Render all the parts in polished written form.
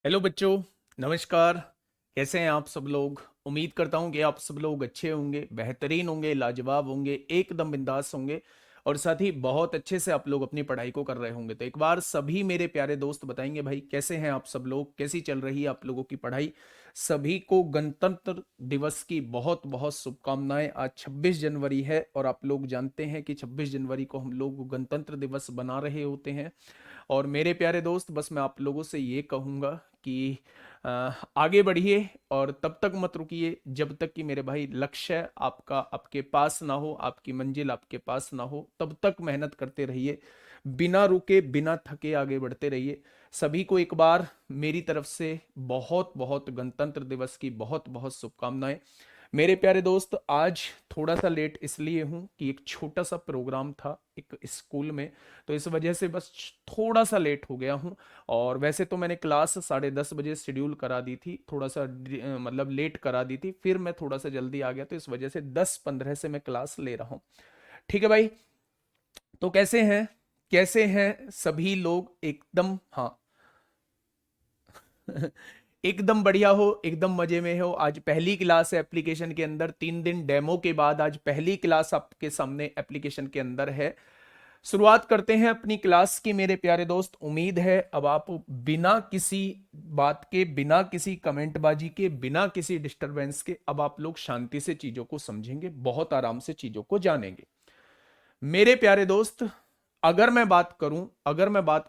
Hello बच्चों, नमस्कार। कैसे हैं आप सब लोग? उम्मीद करता हूं कि आप सब लोग अच्छे होंगे, बेहतरीन होंगे, लाजवाब होंगे, एकदम बिंदास होंगे और साथ ही बहुत अच्छे से आप लोग अपनी पढ़ाई को कर रहे होंगे। तो एक बार सभी मेरे प्यारे दोस्त बताएंगे भाई, कैसे हैं आप सब लोग, कैसी चल रही है आप लोगों की पढ़ाई। सभी को गणतंत्र दिवस की बहुत बहुत शुभकामनाएं। आज 26 जनवरी है और आप लोग जानते हैं कि 26 जनवरी को हम लोग गणतंत्र दिवस बना रहे होते हैं। और मेरे प्यारे दोस्त, बस मैं आप लोगों से ये कहूँगा कि आगे बढ़िए और तब तक मत रुकिए जब तक कि मेरे भाई लक्ष्य आपका आपके पास ना हो, आपकी मंजिल आपके पास ना हो। तब तक मेहनत करते रहिए, बिना रुके बिना थके आगे बढ़ते रहिए। सभी को एक बार मेरी तरफ से बहुत बहुत गणतंत्र दिवस की बहुत बहुत शुभकामनाएं। मेरे प्यारे दोस्त, आज थोड़ा सा लेट इसलिए हूं कि एक छोटा सा प्रोग्राम था एक स्कूल में, तो इस वजह से बस थोड़ा सा लेट हो गया हूं। और वैसे तो मैंने क्लास 10:30 बजे शेड्यूल करा दी थी, थोड़ा सा मतलब लेट करा दी थी, फिर मैं थोड़ा सा जल्दी आ गया, तो इस वजह से 10:15 से मैं क्लास ले रहा हूँ। ठीक है भाई। तो कैसे हैं, कैसे हैं सभी लोग? एकदम, हाँ। एकदम बढ़िया हो, एकदम मजे में हो। आज पहली क्लास है एप्लीकेशन के अंदर, 3 दिन डेमो के बाद आज पहली क्लास आपके सामने एप्लीकेशन के अंदर है। शुरुआत करते हैं अपनी क्लास की मेरे प्यारे दोस्त। उम्मीद है अब आप बिना किसी बात के, बिना किसी कमेंटबाजी के, बिना किसी डिस्टरबेंस के अब आप लोग शांति से चीजों को समझेंगे, बहुत आराम से चीजों को जानेंगे। मेरे प्यारे दोस्त, अगर मैं बात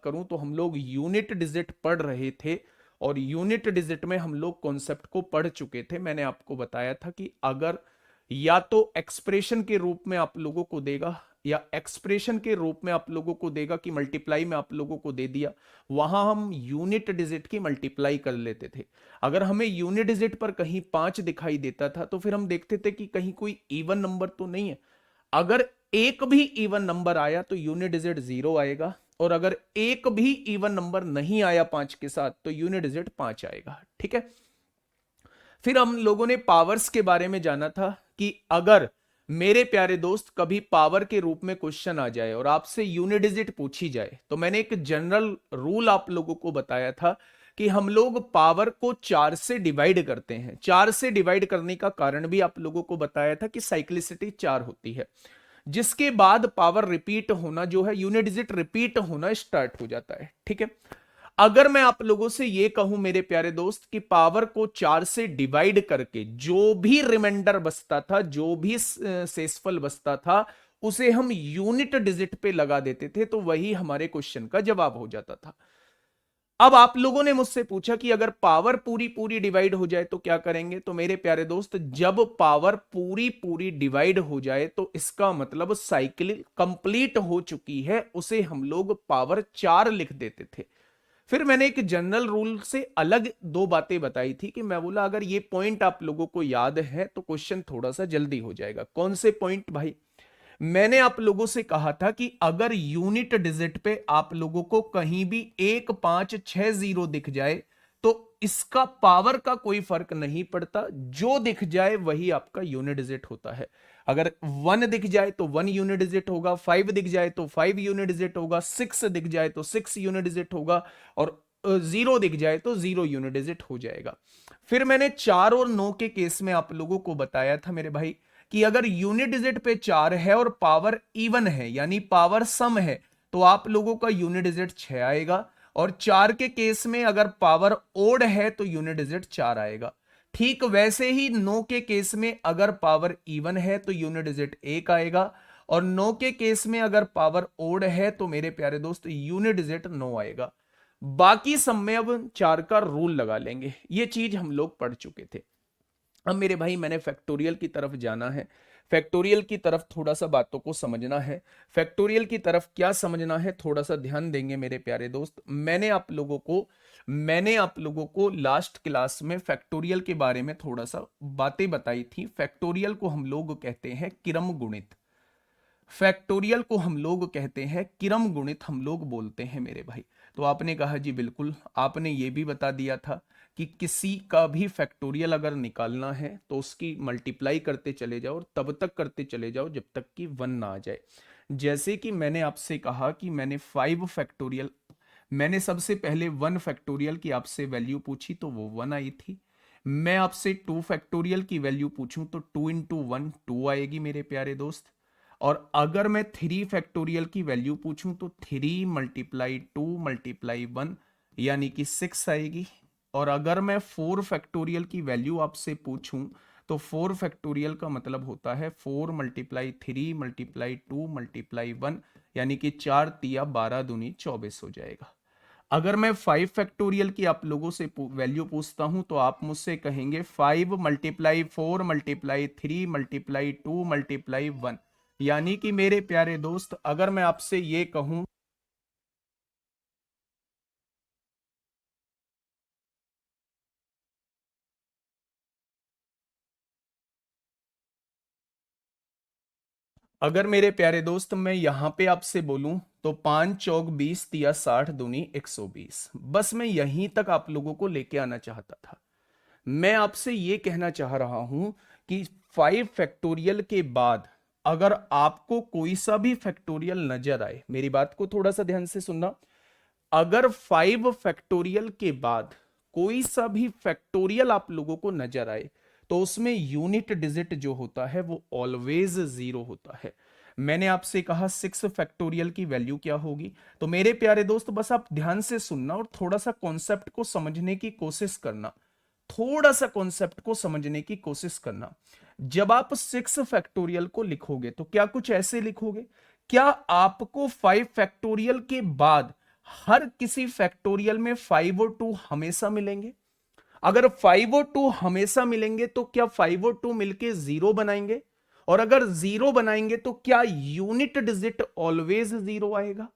करूं तो हम लोग यूनिट डिजिट पढ़ रहे थे और यूनिट डिजिट में हम लोग कॉन्सेप्ट को पढ़ चुके थे। मैंने आपको बताया था कि अगर या तो एक्सप्रेशन के रूप में आप लोगों को देगा या एक्सप्रेशन के रूप में आप लोगों को देगा कि मल्टीप्लाई में आप लोगों को दे दिया, वहां हम यूनिट डिजिट की मल्टीप्लाई कर लेते थे। अगर हमें यूनिट डिजिट पर कहीं 5 दिखाई देता था तो फिर हम देखते थे कि कहीं कोई इवन नंबर तो नहीं है। अगर एक भी इवन नंबर आया तो यूनिट डिजिट 0 आएगा, और अगर एक भी इवन नंबर नहीं आया 5 के साथ तो यूनिट डिजिट 5 आएगा। ठीक है। फिर हम लोगों ने पावर्स के बारे में जाना था कि अगर मेरे प्यारे दोस्त कभी पावर के रूप में क्वेश्चन आ जाए और आपसे यूनिट डिजिट पूछी जाए, तो मैंने एक जनरल रूल आप लोगों को बताया था कि हम लोग पावर को 4 से डिवाइड करते हैं। 4 से डिवाइड करने का कारण भी आप लोगों को बताया था कि साइक्लिसिटी 4 होती है, जिसके बाद पावर रिपीट होना जो है, यूनिट डिजिट रिपीट होना स्टार्ट हो जाता है। ठीक है। अगर मैं आप लोगों से यह कहूं मेरे प्यारे दोस्त कि पावर को 4 से डिवाइड करके जो भी रिमाइंडर बचता था, जो भी शेषफल बचता था, उसे हम यूनिट डिजिट पे लगा देते थे, तो वही हमारे क्वेश्चन का जवाब हो जाता था। अब आप लोगों ने मुझसे पूछा कि अगर पावर पूरी पूरी डिवाइड हो जाए तो क्या करेंगे? तो मेरे प्यारे दोस्त, जब पावर पूरी पूरी डिवाइड हो जाए तो इसका मतलब साइकिल कंप्लीट हो चुकी है, उसे हम लोग पावर 4 लिख देते थे। फिर मैंने एक जनरल रूल से अलग दो बातें बताई थी कि मैं बोला अगर ये पॉइंट आप लोगों को याद है तो क्वेश्चन थोड़ा सा जल्दी हो जाएगा। कौन से पॉइंट भाई? मैंने आप लोगों से कहा था कि अगर यूनिट डिजिट पे आप लोगों को कहीं भी 1560 दिख जाए तो इसका पावर का कोई फर्क नहीं पड़ता, जो दिख जाए वही आपका यूनिट डिजिट होता है। अगर 1 दिख जाए तो 1 यूनिट डिजिट होगा, 5 दिख जाए तो 5 यूनिट डिजिट होगा, 6 दिख जाए तो 6 यूनिट डिजिट होगा, और 0 दिख जाए तो 0 यूनिट डिजिट हो जाएगा। फिर मैंने 4 और 9 के केस में आप लोगों को बताया था मेरे भाई कि अगर यूनिट डिजिट पे 4 है और पावर इवन है यानी पावर सम है, तो आप लोगों का यूनिट डिजिट 6 आएगा। और 4 के केस में अगर पावर ओड है तो यूनिट डिजिट 4 आएगा। ठीक वैसे ही 9 के केस में अगर पावर इवन है तो यूनिट डिजिट 1 आएगा, और 9 के केस में अगर पावर ओड है तो मेरे प्यारे दोस्त यूनिट डिजिट 9 आएगा। बाकी सब में अब 4 का रूल लगा लेंगे, ये चीज हम लोग पढ़ चुके थे। अब मेरे भाई मैंने फैक्टोरियल की तरफ जाना है, फैक्टोरियल की तरफ थोड़ा सा बातों को समझना है। फैक्टोरियल की तरफ क्या समझना है, थोड़ा सा ध्यान देंगे मेरे प्यारे दोस्त। मैंने आप लोगों को लास्ट क्लास में फैक्टोरियल के बारे में थोड़ा सा बातें बताई थी। फैक्टोरियल को हम लोग कहते हैं क्रम गुणित। फैक्टोरियल को हम लोग कहते हैं क्रम गुणित, हम लोग बोलते हैं मेरे भाई। तो आपने कहा जी बिल्कुल, आपने ये भी बता दिया था कि किसी का भी फैक्टोरियल अगर निकालना है तो उसकी मल्टीप्लाई करते चले जाओ और तब तक करते चले जाओ जब तक कि 1 ना आ जाए। जैसे कि मैंने आपसे कहा कि मैंने सबसे पहले 1 फैक्टोरियल की आपसे वैल्यू पूछी तो वो 1 आई थी। मैं आपसे 2 फैक्टोरियल की वैल्यू पूछूं तो 2 इंटू 1 2 आएगी मेरे प्यारे दोस्त। और अगर मैं 3 फैक्टोरियल की वैल्यू पूछूं तो 3 मल्टीप्लाई 2 मल्टीप्लाई 1 यानी कि 6 आएगी। और अगर मैं 4 फैक्टोरियल की वैल्यू आपसे पूछूं तो 4 फैक्टोरियल का मतलब होता है 4 मल्टीप्लाई 3 मल्टीप्लाई 2 मल्टीप्लाई 1 यानी कि 4 तिया 12 दूनी 24 हो जाएगा। अगर मैं 5 फैक्टोरियल की आप लोगों से वैल्यू पूछता हूं तो आप मुझसे कहेंगे 5 मल्टीप्लाई 4 मल्टीप्लाई 3 मल्टीप्लाई 2 मल्टीप्लाई 1 यानी कि मेरे प्यारे दोस्त अगर मैं आपसे ये कहूं अगर मेरे प्यारे दोस्त मैं यहां पे आपसे बोलूं तो 5 चौक 20 तिया 60 दूनी 120। बस मैं यहीं तक आप लोगों को लेके आना चाहता था। मैं आपसे ये कहना चाह रहा हूं कि 5 फैक्टोरियल के बाद अगर आपको कोई सा भी फैक्टोरियल नजर आए, मेरी बात को थोड़ा सा ध्यान से सुनना। अगर 5 फैक्टोरियल के बाद कोई सा भी फैक्टोरियल आप लोगों को नजर आए तो उसमें यूनिट डिजिट जो होता है वो ऑलवेज 0 होता है। मैंने आपसे कहा 6 फैक्टोरियल की वैल्यू क्या होगी। तो मेरे प्यारे दोस्त बस आप ध्यान से सुनना और थोड़ा सा कॉन्सेप्ट को समझने की कोशिश करना। थोड़ा सा कॉन्सेप्ट को समझने की कोशिश करना। जब आप 6 फैक्टोरियल को लिखोगे तो क्या कुछ ऐसे लिखोगे? क्या आपको 5 फैक्टोरियल के बाद हर किसी फैक्टोरियल में 5 और 2 हमेशा मिलेंगे? अगर 5 और 2 हमेशा मिलेंगे तो क्या 5 और 2 मिलके 0 बनाएंगे? और अगर 0 बनाएंगे तो क्या यूनिट डिजिट ऑलवेज 0 आएगा?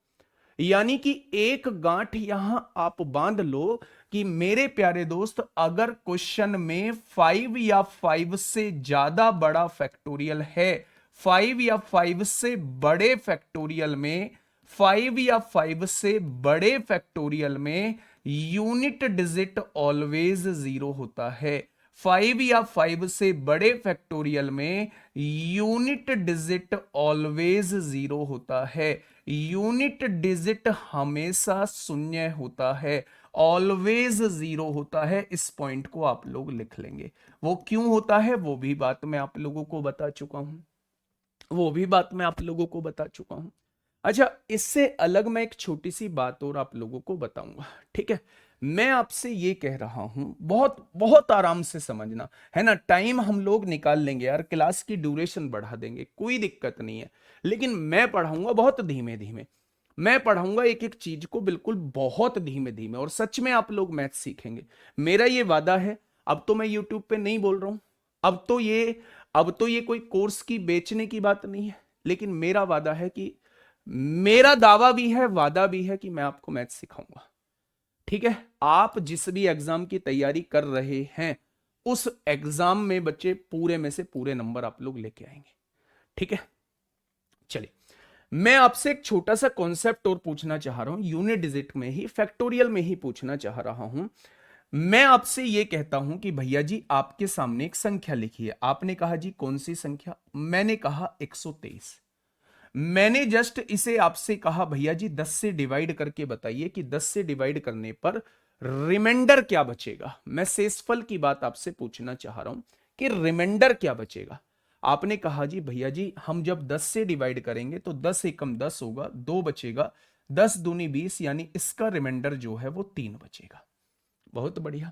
यानी कि एक गांठ यहां आप बांध लो कि मेरे प्यारे दोस्त अगर क्वेश्चन में 5 या 5 से ज्यादा बड़ा फैक्टोरियल है, 5 या 5 से बड़े फैक्टोरियल में, 5 या 5 से बड़े फैक्टोरियल में यूनिट डिजिट ऑलवेज 0 होता है। 5 या 5 से बड़े फैक्टोरियल में यूनिट डिजिट ऑलवेज 0 होता है। यूनिट डिजिट हमेशा शून्य होता है, ऑलवेज 0 होता है। इस पॉइंट को आप लोग लिख लेंगे। वो क्यों होता है वो भी बात मैं आप लोगों को बता चुका हूं, वो भी बात मैं आप लोगों को बता चुका हूं। अच्छा, इससे अलग मैं एक छोटी सी बात और आप लोगों को बताऊंगा, ठीक है? मैं आपसे ये कह रहा हूं, बहुत बहुत आराम से समझना है ना। टाइम हम लोग निकाल लेंगे यार, क्लास की ड्यूरेशन बढ़ा देंगे, कोई दिक्कत नहीं है। लेकिन मैं पढ़ाऊंगा बहुत धीमे धीमे। मैं पढ़ाऊंगा एक एक चीज को बिल्कुल बहुत धीमे धीमे, और सच में आप लोग मैथ सीखेंगे, मेरा ये वादा है। अब तो मैं यूट्यूब पे नहीं बोल रहा हूं, अब तो ये कोई कोर्स की बेचने की बात नहीं है, लेकिन मेरा वादा है कि मेरा दावा भी है, वादा भी है कि मैं आपको मैथ सिखाऊंगा, ठीक है? आप जिस भी एग्जाम की तैयारी कर रहे हैं उस एग्जाम में बच्चे पूरे में से पूरे नंबर आप लोग लेके आएंगे, ठीक है? चलिए, मैं आपसे एक छोटा सा कॉन्सेप्ट और पूछना चाह रहा हूं, यूनिट डिजिट में ही, फैक्टोरियल में ही पूछना चाह रहा हूं। मैं आपसे यह कहता हूं कि भैया जी आपके सामने एक संख्या लिखी है। आपने कहा जी कौन सी संख्या? मैंने कहा 123। मैंने जस्ट इसे आपसे कहा भैया जी 10 से डिवाइड करके बताइए कि 10 से डिवाइड करने पर रिमाइंडर क्या बचेगा। मैं शेषफल की बात आपसे पूछना चाह रहा हूं कि रिमाइंडर क्या बचेगा। आपने कहा जी भैया जी हम जब 10 से डिवाइड करेंगे तो 10 एकम 10 होगा, 2 बचेगा, 10 दूनी 20 यानी इसका रिमाइंडर जो है वो 3 बचेगा। बहुत बढ़िया।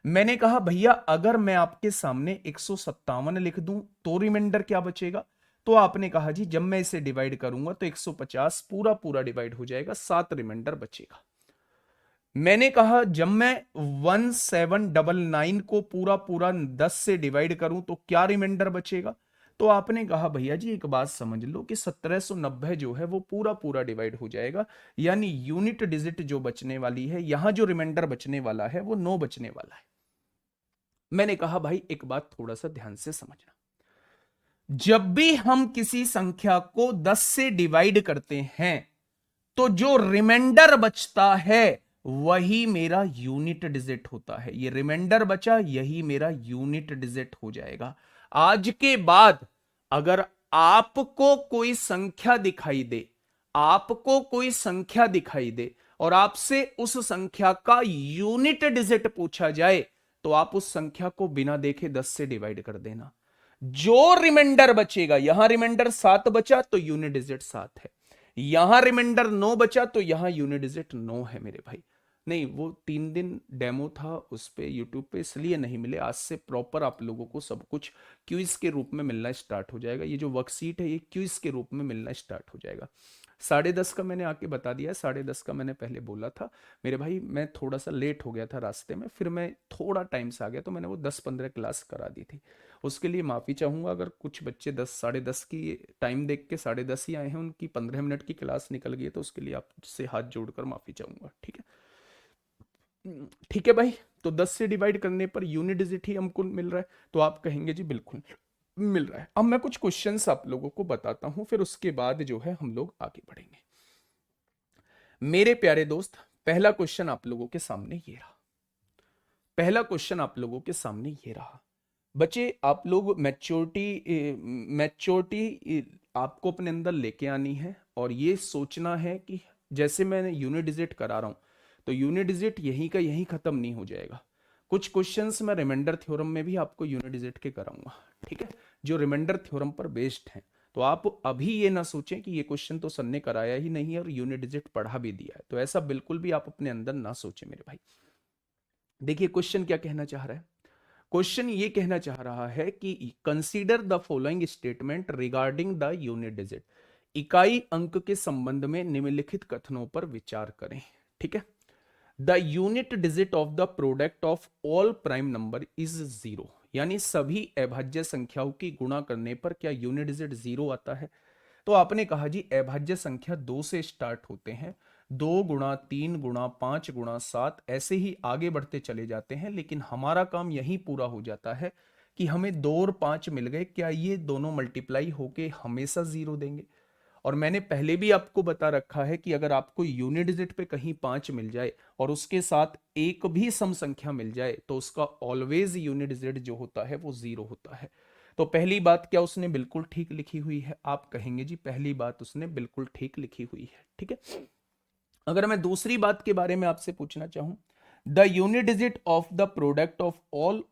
मैंने कहा भैया अगर मैं आपके सामने 157 लिख दूं तो रिमाइंडर क्या बचेगा? तो आपने कहा जी जब मैं इसे डिवाइड करूंगा तो 150 पूरा पूरा डिवाइड हो जाएगा, 7 रिमाइंडर बचेगा। मैंने कहा जब मैं 1799 को पूरा पूरा 10 से डिवाइड करूं तो क्या रिमाइंडर बचेगा? तो आपने कहा भैया जी एक बात समझ लो कि 1790 जो है वो पूरा पूरा डिवाइड हो जाएगा, यानी यूनिट डिजिट जो बचने वाली है, यहां जो रिमाइंडर बचने वाला है वो 9 बचने वाला है। मैंने कहा भाई एक बात थोड़ा सा ध्यान से समझना, जब भी हम किसी संख्या को 10 से डिवाइड करते हैं तो जो रिमाइंडर बचता है वही मेरा यूनिट डिजिट होता है। ये रिमाइंडर बचा, यही मेरा यूनिट डिजिट हो जाएगा। आज के बाद अगर आपको कोई संख्या दिखाई दे, आपको कोई संख्या दिखाई दे और आपसे उस संख्या का यूनिट डिजिट पूछा जाए तो आप उस संख्या को बिना देखे 10 से डिवाइड कर देना। जो रिमाइंडर बचेगा, यहां रिमाइंडर 7 बचा तो यूनिट डिजिट 7 है, यहां रिमाइंडर 9 बचा तो यहां यूनिट डिजिट 9 है मेरे भाई। नहीं, वो 3 दिन डेमो था उस पे यूट्यूब पे, इसलिए नहीं मिले। आज से प्रॉपर आप लोगों को सब कुछ क्विज के रूप में मिलना स्टार्ट हो जाएगा। ये जो वर्कशीट है ये क्विज के रूप में मिलना स्टार्ट हो जाएगा। 10:30 का मैंने आके बता दिया, 10:30 का मैंने पहले बोला था मेरे भाई। मैं थोड़ा सा लेट हो गया था रास्ते में, फिर मैं थोड़ा टाइम से आ गया, तो मैंने वो 10-15 क्लास करा दी थी। उसके लिए माफ़ी चाहूँगा अगर कुछ बच्चे 10-10:30 की टाइम देख के 10:30 ही आए हैं, उनकी 15 मिनट की क्लास निकल गई है, तो उसके लिए आपसे हाथ जोड़कर माफ़ी चाहूँगा। ठीक है, ठीक है भाई। तो 10 से डिवाइड करने पर यूनिट डिजिट ही हमको मिल रहा है, तो आप कहेंगे जी बिल्कुल मिल रहा है। अब मैं कुछ क्वेश्चंस आप लोगों को बताता हूं, फिर उसके बाद जो है हम लोग आगे बढ़ेंगे। मेरे प्यारे दोस्त, पहला क्वेश्चन आप लोगों के सामने ये रहा। पहला क्वेश्चन आप लोगों के सामने ये रहा। बच्चे, आप लोग मैच्योरिटी आपको अपने अंदर लेके आनी है और ये सोचना है कि जैसे मैंने यूनिट डिजिट करा रहा हूं तो यूनिट डिजिट यहीं का यहीं खत्म नहीं हो जाएगा। कुछ क्वेश्चंस मैं रिमाइंडर थ्योरम में भी आपको यूनिट डिजिट के कराऊंगा, ठीक है, जो रिमाइंडर थ्योरम पर बेस्ड है। तो आप अभी ये ना सोचें कि ये क्वेश्चन तो सर ने कराया ही नहीं है और यूनिट डिजिट पढ़ा भी दिया है, तो ऐसा बिल्कुल भी आप अपने अंदर ना सोचें मेरे भाई। देखिए क्वेश्चन क्या कहना चाह रहा है। क्वेश्चन ये कहना चाह रहा है कि consider the following statement regarding the unit digit. इकाई अंक के संबंध में निम्नलिखित कथनों पर विचार करें। ठीक है, the unit digit of the product of all prime number is 0, यानी सभी अभाज्य संख्याओं की गुणा करने पर क्या यूनिट डिजिट 0 आता है। तो आपने कहा जी अभाज्य संख्या 2 से स्टार्ट होते हैं, 2 गुणा 3 गुणा 5 गुणा 7 ऐसे ही आगे बढ़ते चले जाते हैं, लेकिन हमारा काम यही पूरा हो जाता है कि हमें 2 और 5 मिल गए, क्या ये दोनों मल्टीप्लाई होके हमेशा 0 देंगे। और मैंने पहले भी आपको बता रखा है कि अगर आपको यूनिट डिजिट पे कहीं 5 मिल जाए और उसके साथ एक भी सम संख्या मिल जाए तो उसका ऑलवेज यूनिट डिजिट जो होता है वो 0 होता है। तो पहली बात क्या उसने बिल्कुल ठीक लिखी हुई है, आप कहेंगे जी पहली बात उसने बिल्कुल ठीक लिखी हुई है। ठीक है, अगर मैं दूसरी बात के बारे में आपसे पूछना चाहूं, the unit digit of the product of all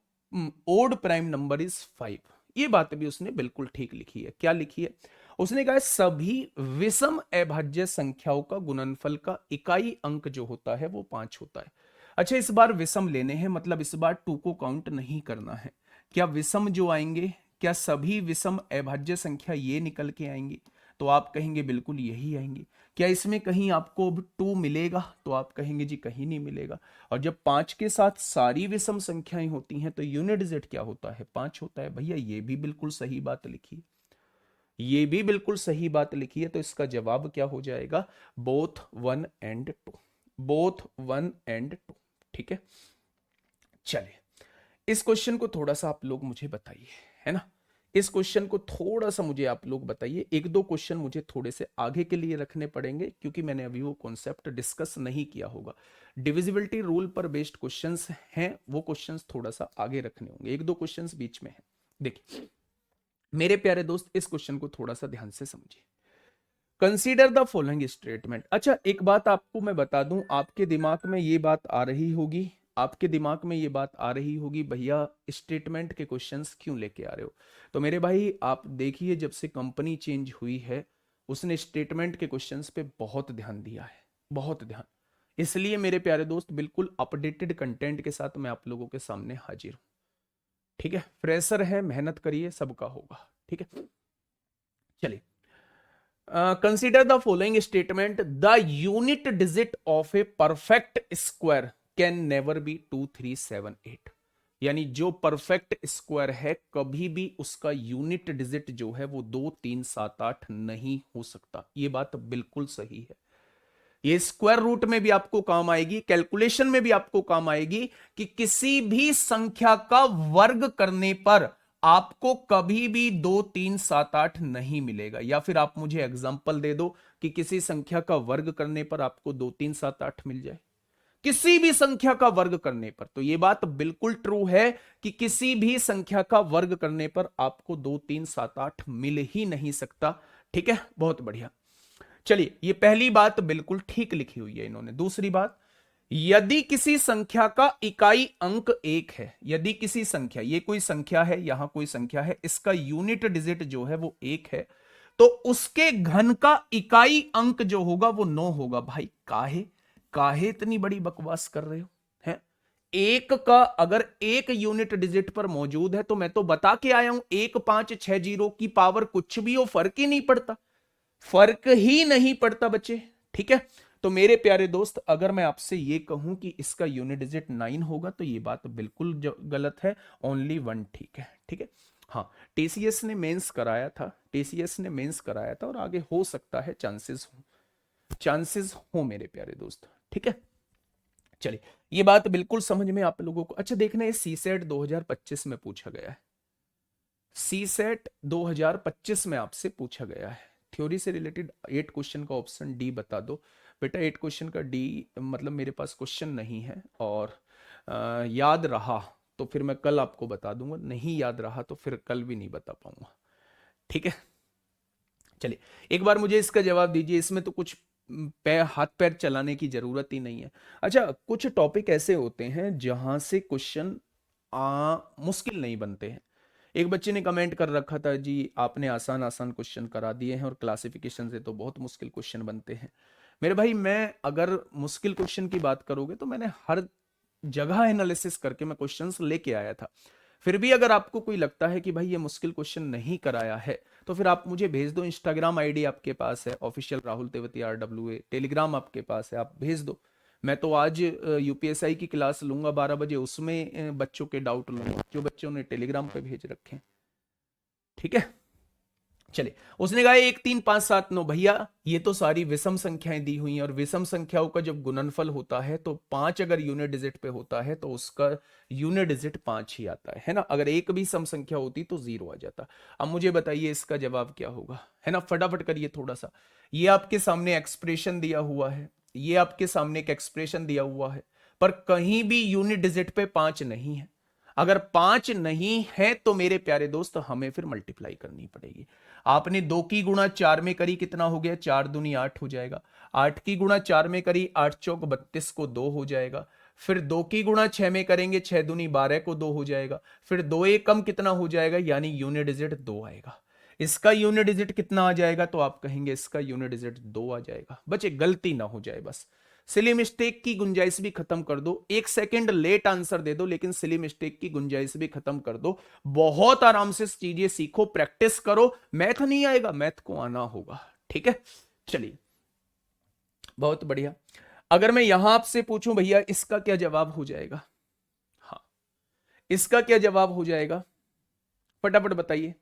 odd prime number is 5, ये बात भी उसने बिल्कुल ठीक लिखी है। क्या लिखी है, उसने कहा सभी विषम अभाज्य संख्याओं का गुणनफल का इकाई अंक जो होता है वो 5 होता है। अच्छा, इस बार विषम लेने हैं, मतलब इस बार 2 को काउंट नहीं करना है। क्या विषम जो आएंगे, क्या सभी विषम अभाज्य संख्या ये निकल के आएंगी, तो आप कहेंगे बिल्कुल यही आएंगी। क्या इसमें कहीं आपको 2 मिलेगा, तो आप कहेंगे जी कहीं नहीं मिलेगा। और जब 5 के साथ सारी विषम संख्याएं होती हैं तो यूनिट डिजिट क्या होता है, 5 होता है। भैया ये भी बिल्कुल सही बात लिखी, ये भी बिल्कुल सही बात लिखी है। तो इसका जवाब क्या हो जाएगा, बोथ 1 and 2, बोथ 1 and 2। ठीक है, चलिए इस क्वेश्चन को थोड़ा सा आप लोग मुझे बताइए, है ना, इस क्वेश्चन को थोड़ा सा मुझे आप लोग बताइए। एक दो क्वेश्चन मुझे थोड़े से आगे के लिए रखने पड़ेंगे क्योंकि मैंने अभी वो कॉन्सेप्ट डिस्कस नहीं किया होगा। डिविजिबिलिटी रूल पर बेस्ड क्वेश्चंस हैं, वो क्वेश्चंस थोड़ा सा आगे रखने होंगे, एक दो क्वेश्चंस बीच में है। देखिए मेरे प्यारे दोस्त, इस क्वेश्चन को थोड़ा सा ध्यान से समझिए। Consider the following statement. अच्छा, एक बात आपको मैं बता दूं, आपके दिमाग में ये बात आ रही होगी, आपके दिमाग में ये बात आ रही होगी भैया स्टेटमेंट के क्वेश्चंस क्यों लेके आ रहे हो। तो मेरे भाई आप देखिए, जब से कंपनी चेंज हुई है उसने स्टेटमेंट के क्वेश्चंस पे बहुत ध्यान दिया है, बहुत ध्यान। इसलिए मेरे प्यारे दोस्त बिल्कुल अपडेटेड कंटेंट के साथ मैं आप लोगों के सामने हाजिर हूं। ठीक है, फ्रेशर है, मेहनत करिए, सबका होगा। ठीक है, चलिए consider the following statement, the unit digit of a perfect square can never be 2 3 7 8, यानी जो परफेक्ट स्क्वायर है कभी भी उसका यूनिट डिजिट जो है वो 2 3 7 8 नहीं हो सकता। ये बात बिल्कुल सही है, ये स्क्वायर रूट में भी आपको काम आएगी, कैलकुलेशन में भी आपको काम आएगी कि किसी भी संख्या का वर्ग करने पर आपको कभी भी 2 3 7 8 नहीं मिलेगा। या फिर आप मुझे एग्जांपल दे दो कि किसी संख्या का वर्ग करने पर आपको 2 3 7 8 मिल जाए, किसी भी संख्या का वर्ग करने पर। तो यह बात बिल्कुल ट्रू है कि किसी भी संख्या का वर्ग करने पर आपको 2 3 7 8 मिल ही नहीं सकता। ठीक है, बहुत बढ़िया। चलिए, ये पहली बात बिल्कुल ठीक लिखी हुई है इन्होंने। दूसरी बात, यदि किसी संख्या का इकाई अंक एक है, यदि किसी संख्या, ये कोई संख्या है, यहां कोई संख्या है, इसका यूनिट डिजिट जो है वो एक है, तो उसके घन का इकाई अंक जो होगा वो 9 होगा। भाई काहे काहे इतनी बड़ी बकवास कर रहे हो? है एक का अगर एक यूनिट डिजिट पर मौजूद है तो मैं तो बता के आया हूं, 1560 की पावर कुछ भी हो, फर्क ही नहीं पड़ता, फर्क ही नहीं पड़ता बच्चे। ठीक है, तो मेरे प्यारे दोस्त, अगर मैं आपसे ये कहूं कि इसका यूनिट डिजिट 9 होगा तो ये बात बिल्कुल गलत है, ओनली 1 ठीक है। ठीक है, हाँ, टीसीएस ने मेंस कराया था, टीसीएस ने मेंस कराया था, और आगे हो सकता है चांसेस हो मेरे प्यारे दोस्त। ठीक है, चलिए, ये बात बिल्कुल समझ में आप लोगों को। अच्छा देखना, ये सीसेट 2025 में पूछा गया है, सीसेट 2025 में आपसे पूछा गया है, थ्योरी से रिलेटेड 8 क्वेश्चन का ऑप्शन डी बता दो बेटा। 8 क्वेश्चन का डी मतलब मेरे पास क्वेश्चन नहीं है, और याद रहा तो फिर मैं कल आपको बता दूंगा, नहीं याद रहा तो फिर कल भी नहीं बता पाऊंगा। ठीक है, चलिए, एक बार मुझे इसका जवाब दीजिए, इसमें तो कुछ हाथ पैर चलाने की जरूरत ही नहीं है। अच्छा, कुछ टॉपिक ऐसे होते हैं जहां से क्वेश्चन मुश्किल नहीं बनते हैं। एक बच्चे ने कमेंट कर रखा था, जी आपने आसान आसान क्वेश्चन करा दिए हैं और क्लासिफिकेशन से तो बहुत मुश्किल क्वेश्चन बनते हैं। मेरे भाई, मैं अगर मुश्किल क्वेश्चन की बात करोगे तो मैंने हर जगह एनालिसिस करके मैं क्वेश्चंस लेके आया था। फिर भी अगर आपको कोई लगता है कि भाई ये मुश्किल क्वेश्चन नहीं कराया है, तो फिर आप मुझे भेज दो। इंस्टाग्राम आईडी आपके पास है, ऑफिशियल राहुल तेवती RWA, टेलीग्राम आपके पास है, आप भेज दो। मैं तो आज यूपीएसआई की क्लास लूंगा 12 बजे, उसमें बच्चों के डाउट लूंगा जो बच्चों ने टेलीग्राम पे भेज रखे हैं। ठीक है, चलिए, उसने कहा 1 3 5 7 9। भैया ये तो सारी विषम संख्याएं दी हुई हैं, और विषम संख्याओं का जब गुणनफल होता है तो 5 अगर यूनिट डिजिट पे होता है तो उसका यूनिट डिजिट 5 ही आता है ना। अगर एक भी सम संख्या होती तो 0 आ जाता। अब मुझे बताइए इसका जवाब क्या होगा, है ना, फटाफट करिए थोड़ा सा। ये आपके सामने एक्सप्रेशन दिया हुआ है, ये आपके सामने एक एक्सप्रेशन दिया हुआ है, पर कहीं भी यूनिट डिजिट पे 5 नहीं है। अगर 5 नहीं है तो मेरे प्यारे दोस्त हमें फिर मल्टीप्लाई करनी पड़ेगी। आपने 2 की गुणा 4 में करी, कितना हो गया, 4 दूनी 8 हो जाएगा। 8 की गुणा 4 में करी, 8 चौक 32 को 2 हो जाएगा। फिर 2 की गुणा 6 में करेंगे, 6 दूनी 12 को 2 हो जाएगा। फिर 2 एक कम कितना हो जाएगा, यानी यूनिट डिजिट 2 आएगा। इसका यूनिट डिजिट कितना आ जाएगा, तो आप कहेंगे इसका यूनिट डिजिट 2 आ जाएगा। बच्चे गलती ना हो जाए, बस सिली मिस्टेक की गुंजाइश भी खत्म कर दो। 1 सेकंड लेट आंसर दे दो, लेकिन सिली मिस्टेक की गुंजाइश भी खत्म कर दो। बहुत आराम से चीजें सीखो, प्रैक्टिस करो। मैथ नहीं आएगा, मैथ को आना होगा। ठीक है, चलिए, बहुत बढ़िया। अगर मैं यहां आपसे पूछूं भैया इसका क्या जवाब हो जाएगा, हाँ, इसका क्या जवाब हो जाएगा, फटाफट बताइए,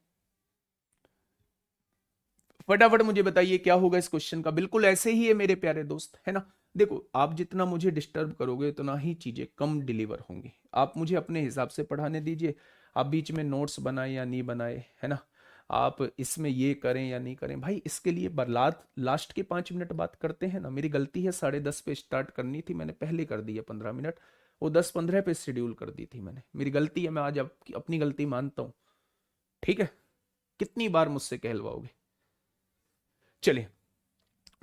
फटाफट मुझे बताइए क्या होगा इस क्वेश्चन का। बिल्कुल ऐसे ही है मेरे प्यारे दोस्त, है ना। देखो, आप जितना मुझे डिस्टर्ब करोगे उतना ही चीजें कम डिलीवर होंगी। आप मुझे अपने हिसाब से पढ़ाने दीजिए, आप बीच में नोट्स बनाए या नहीं बनाए, है ना, आप इसमें ये करें या नहीं करें, भाई इसके लिए बर्लात लास्ट के 5 मिनट बात करते हैं ना। मेरी गलती है, 10:30 पे स्टार्ट करनी थी, मैंने पहले कर दी है 15 मिनट, वो 10:15 पे शेड्यूल कर दी थी मैंने, मेरी गलती है, मैं आज अपनी गलती मानता हूं। ठीक है, कितनी बार मुझसे कहलवाओगे। चलिए,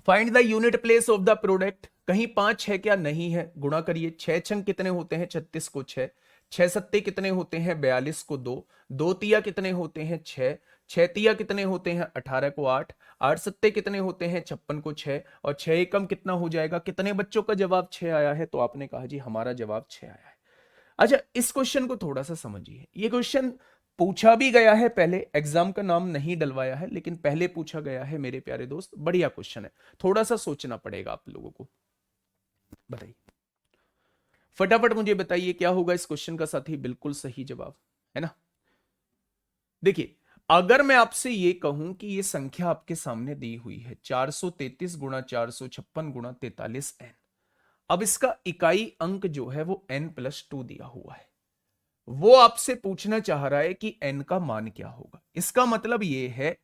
find the unit place of the product. कहीं 5 है क्या, नहीं है, गुणा करिए। 6 छंग कितने होते हैं, 36 को 6। 6 सत्ते कितने होते हैं, 42 को 2। 2 तिया कितने होते हैं, 6। 6 तिया कितने होते हैं, 18 को 8। 8 सत्ते कितने होते हैं, 56 को 6। और 6 एकम कितना हो जाएगा, कितने बच्चों का जवाब 6 आया है, तो आपने कहा जी हमारा जवाब 6 आया है। अच्छा, इस क्वेश्चन को थोड़ा सा समझिए। ये क्वेश्चन पूछा भी गया है पहले, एग्जाम का नाम नहीं डलवाया है, लेकिन पहले पूछा गया है मेरे प्यारे दोस्त। बढ़िया क्वेश्चन है, थोड़ा सा सोचना पड़ेगा आप लोगों को। बताइए, फटाफट मुझे बताइए क्या होगा इस क्वेश्चन का साथी बिल्कुल सही जवाब, है ना। देखिए, अगर मैं आपसे ये कहूं कि ये संख्या आपके सामने दी हुई है 433 गुणा 456 गुणा 43n। अब इसका इकाई अंक जो है वो n+2 दिया हुआ है। वो आपसे पूछना चाह रहा है कि n का मान क्या होगा। इसका मतलब यह है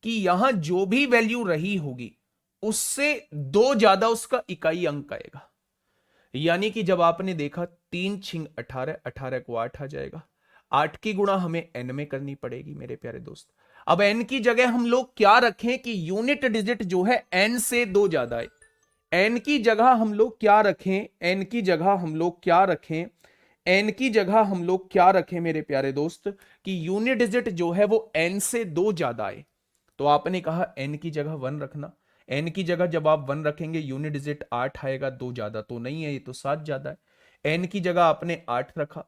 कि यहां जो भी वैल्यू रही होगी उससे 2 ज्यादा उसका इकाई अंक आएगा। यानी कि जब आपने देखा 3 छिंग 18, 18 को 8 आ जाएगा। 8 की गुणा हमें n में करनी पड़ेगी मेरे प्यारे दोस्त। अब n की जगह हम लोग क्या रखें कि यूनिट डिजिट जो है n से 2 ज्यादा है। n की जगह हम लोग क्या रखें, n की जगह हम लोग क्या रखें, n की जगह हम लोग क्या रखें मेरे प्यारे दोस्त, कि यूनिट डिजिट जो है वो n से 2 ज्यादा है। तो आपने कहा n की जगह 1 रखना। n की जगह जब आप 1 रखेंगे यूनिट डिजिट 8 आएगा, 2 ज्यादा तो नहीं है, ये तो 7 ज्यादा है। n की जगह आपने 8 रखा,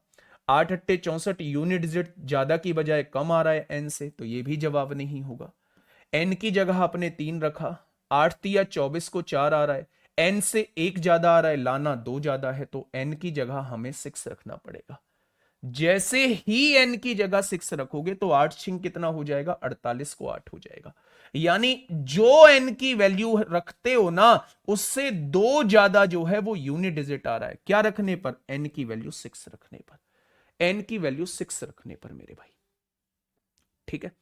8 अट्टे 64, यूनिट डिजिट ज्यादा की बजाय कम आ रहा है n से, तो ये भी जवाब नहीं होगा। n की जगह आपने 3 रखा, 8 तिया 24 को 4 आ रहा है, n से 1 ज्यादा आ रहा है, लाना 2 ज्यादा है, तो n की जगह हमें 6 रखना पड़ेगा। जैसे ही n की जगह 6 रखोगे तो 8 छिंग कितना हो जाएगा, 48 को 8 हो जाएगा। यानी जो n की वैल्यू रखते हो ना, उससे 2 ज्यादा जो है वो यूनिट डिजिट आ रहा है। क्या रखने पर, n की वैल्यू 6 रखने पर, n की वैल्यू 6 रखने पर मेरे भाई। ठीक है,